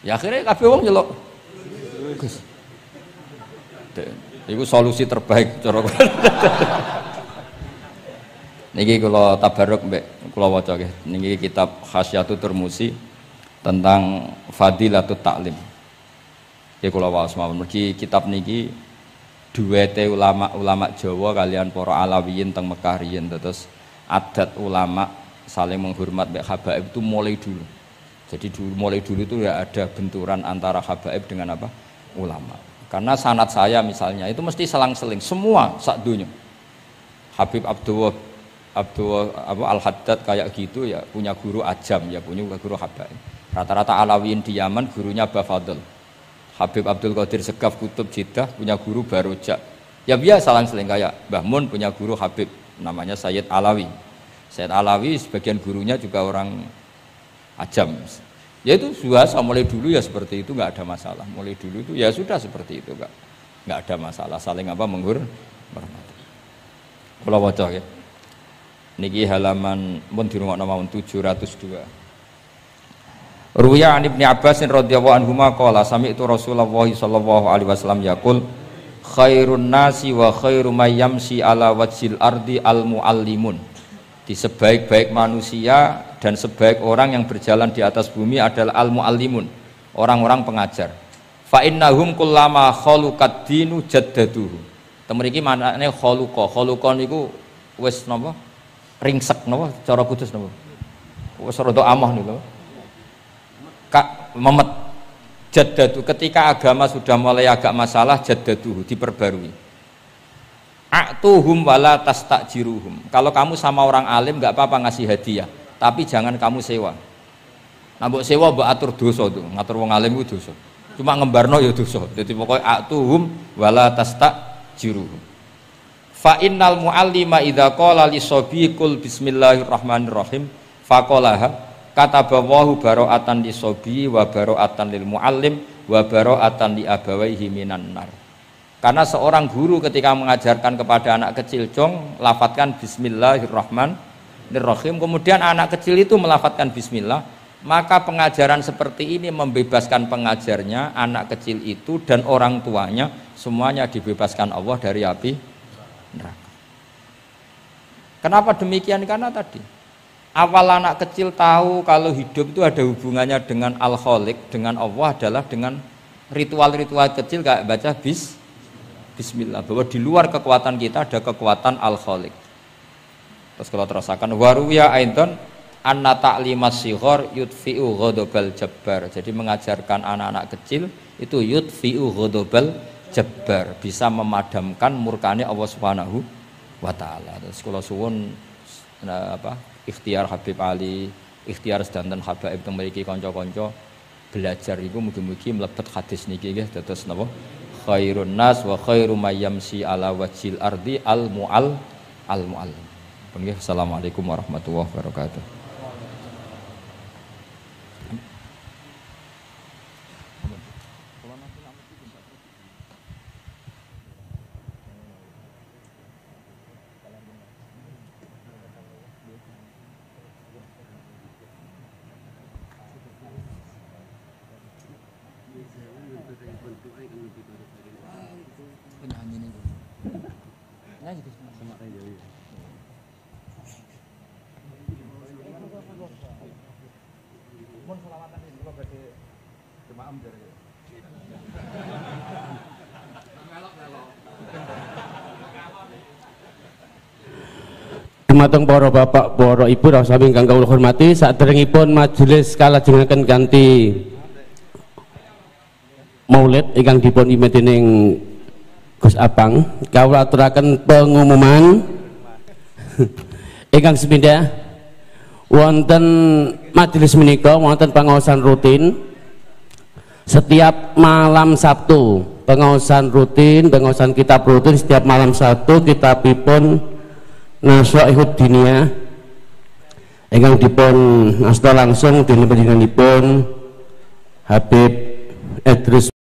Ya akhirnya kabeh wong nyeluk Gus. Iku solusi terbaik cara niki kula tabarruk mbek kula waca nggih. Niki kitab Khasyatul Turmusi tentang Fadilatut Ta'lim. Ya kula waos mawon mergi kitab niki duwete ulama-ulama Jawa kalian para Alawiyin teng Mekah riyen terus adat ulama saling menghormat mbek habaib itu mulai dulu. Jadi mulai dulu itu ya ada benturan antara habaib dengan apa? Ulama. Karena sanad saya misalnya itu mesti selang-seling semua sak dunya. Habib Abdullah Al-Haddad kayak gitu ya punya guru ajam ya punya guru habaib. Rata-rata Alawiyin di Yaman gurunya Bafadl. Habib Abdul Qadir Segaf Kutub Jeddah punya guru Barojak. Ya biasa selang-seling kayak Mbah Mun punya guru Habib namanya Sayyid Alawi. Sayyid Alawi sebagian gurunya juga orang ajam. Ya itu biasa mulai dulu ya seperti itu nggak ada masalah. Mulai dulu itu ya sudah seperti itu nggak ada masalah saling apa menghormati. Kula waca nggih. Niki halaman pun dirungokno mawon 702. Ruya an Ibnu Abbas radhiyallahu anhu qala sami'tu Rasulullah sallallahu alaihi wasallam yaqul khairun nasi wa khairu may yamshi ala wajhil ardi al muallimun. Di sebaik-baik manusia dan sebaik orang yang berjalan di atas bumi adalah al muallimun, orang-orang pengajar. Fa innahum kullama khaluqad dinu jaddaduhu. Temen iki manane khaluqa niku wis napa? Ringsek napa? Cara kudus napa? Wis rada amah niku. Memet jaddadu ketika agama sudah mulai agak masalah jaddaduhu diperbarui. A'tuhum wala tastajiruhum. Kalau kamu sama orang alim enggak apa-apa ngasih hadiah, tapi jangan kamu sewa. Nah mbok sewa mbok atur dosa tuh, ngatur wong alim ku dosa. Cuma ngembarno ya dosa. Dadi pokoke a'tuhum wala tastajiruhum. Fa innal muallima idza qala li sabiqul bismillahirrahmanirrahim faqalaha katabawahu bara'atan li sabi wa bara'atan lil muallim wa bara'atan li abawaihi minan nar. Karena seorang guru ketika mengajarkan kepada anak kecil jong lafadzkan bismillahirrahmanirrahim, kemudian anak kecil itu melafadzkan bismillah, maka pengajaran seperti ini membebaskan pengajarnya, anak kecil itu dan orang tuanya semuanya dibebaskan Allah dari api neraka. Kenapa demikian? Karena tadi awal anak kecil tahu kalau hidup itu ada hubungannya dengan Al-Khaliq, dengan Allah adalah dengan ritual-ritual kecil kayak baca bismillah, bahwa di luar kekuatan kita ada kekuatan Al-Khaliq. Terus kalau terasakan waruya aidan anna ta'limas sighar yudfi'u ghadabal jabbar. Jadi mengajarkan anak-anak kecil itu yudfi'u ghadabal jabbar, bisa memadamkan murkane Allah Subhanahu wa taala. Terus kula suwun ikhtiar Habib Ali, ikhtiar sedanten habaib teng mriki kanca-kanca belajar iku mugi-mugi mlebet hadis niki nggih dados napa khairun nas wa khairu may yamshi ala wajhil ardi al muallim. Nggih, assalamualaikum warahmatullahi wabarakatuh. Dumateng para bapak, para ibu, sami ingkang kawula hormati, saderengipun majelis kalajengaken kanthi maulid ingkang dipun imit dening Gus Abang, kawula aturaken pengumuman ingkang sepindah wonten majelis menika wonten pangaosan rutin setiap malam Sabtu, pengaosan kitab rutin setiap malam Sabtu, kitabipun Nasya'ihud Diniyah ingkang dipun asta langsung dening panjenenganipun Habib Idris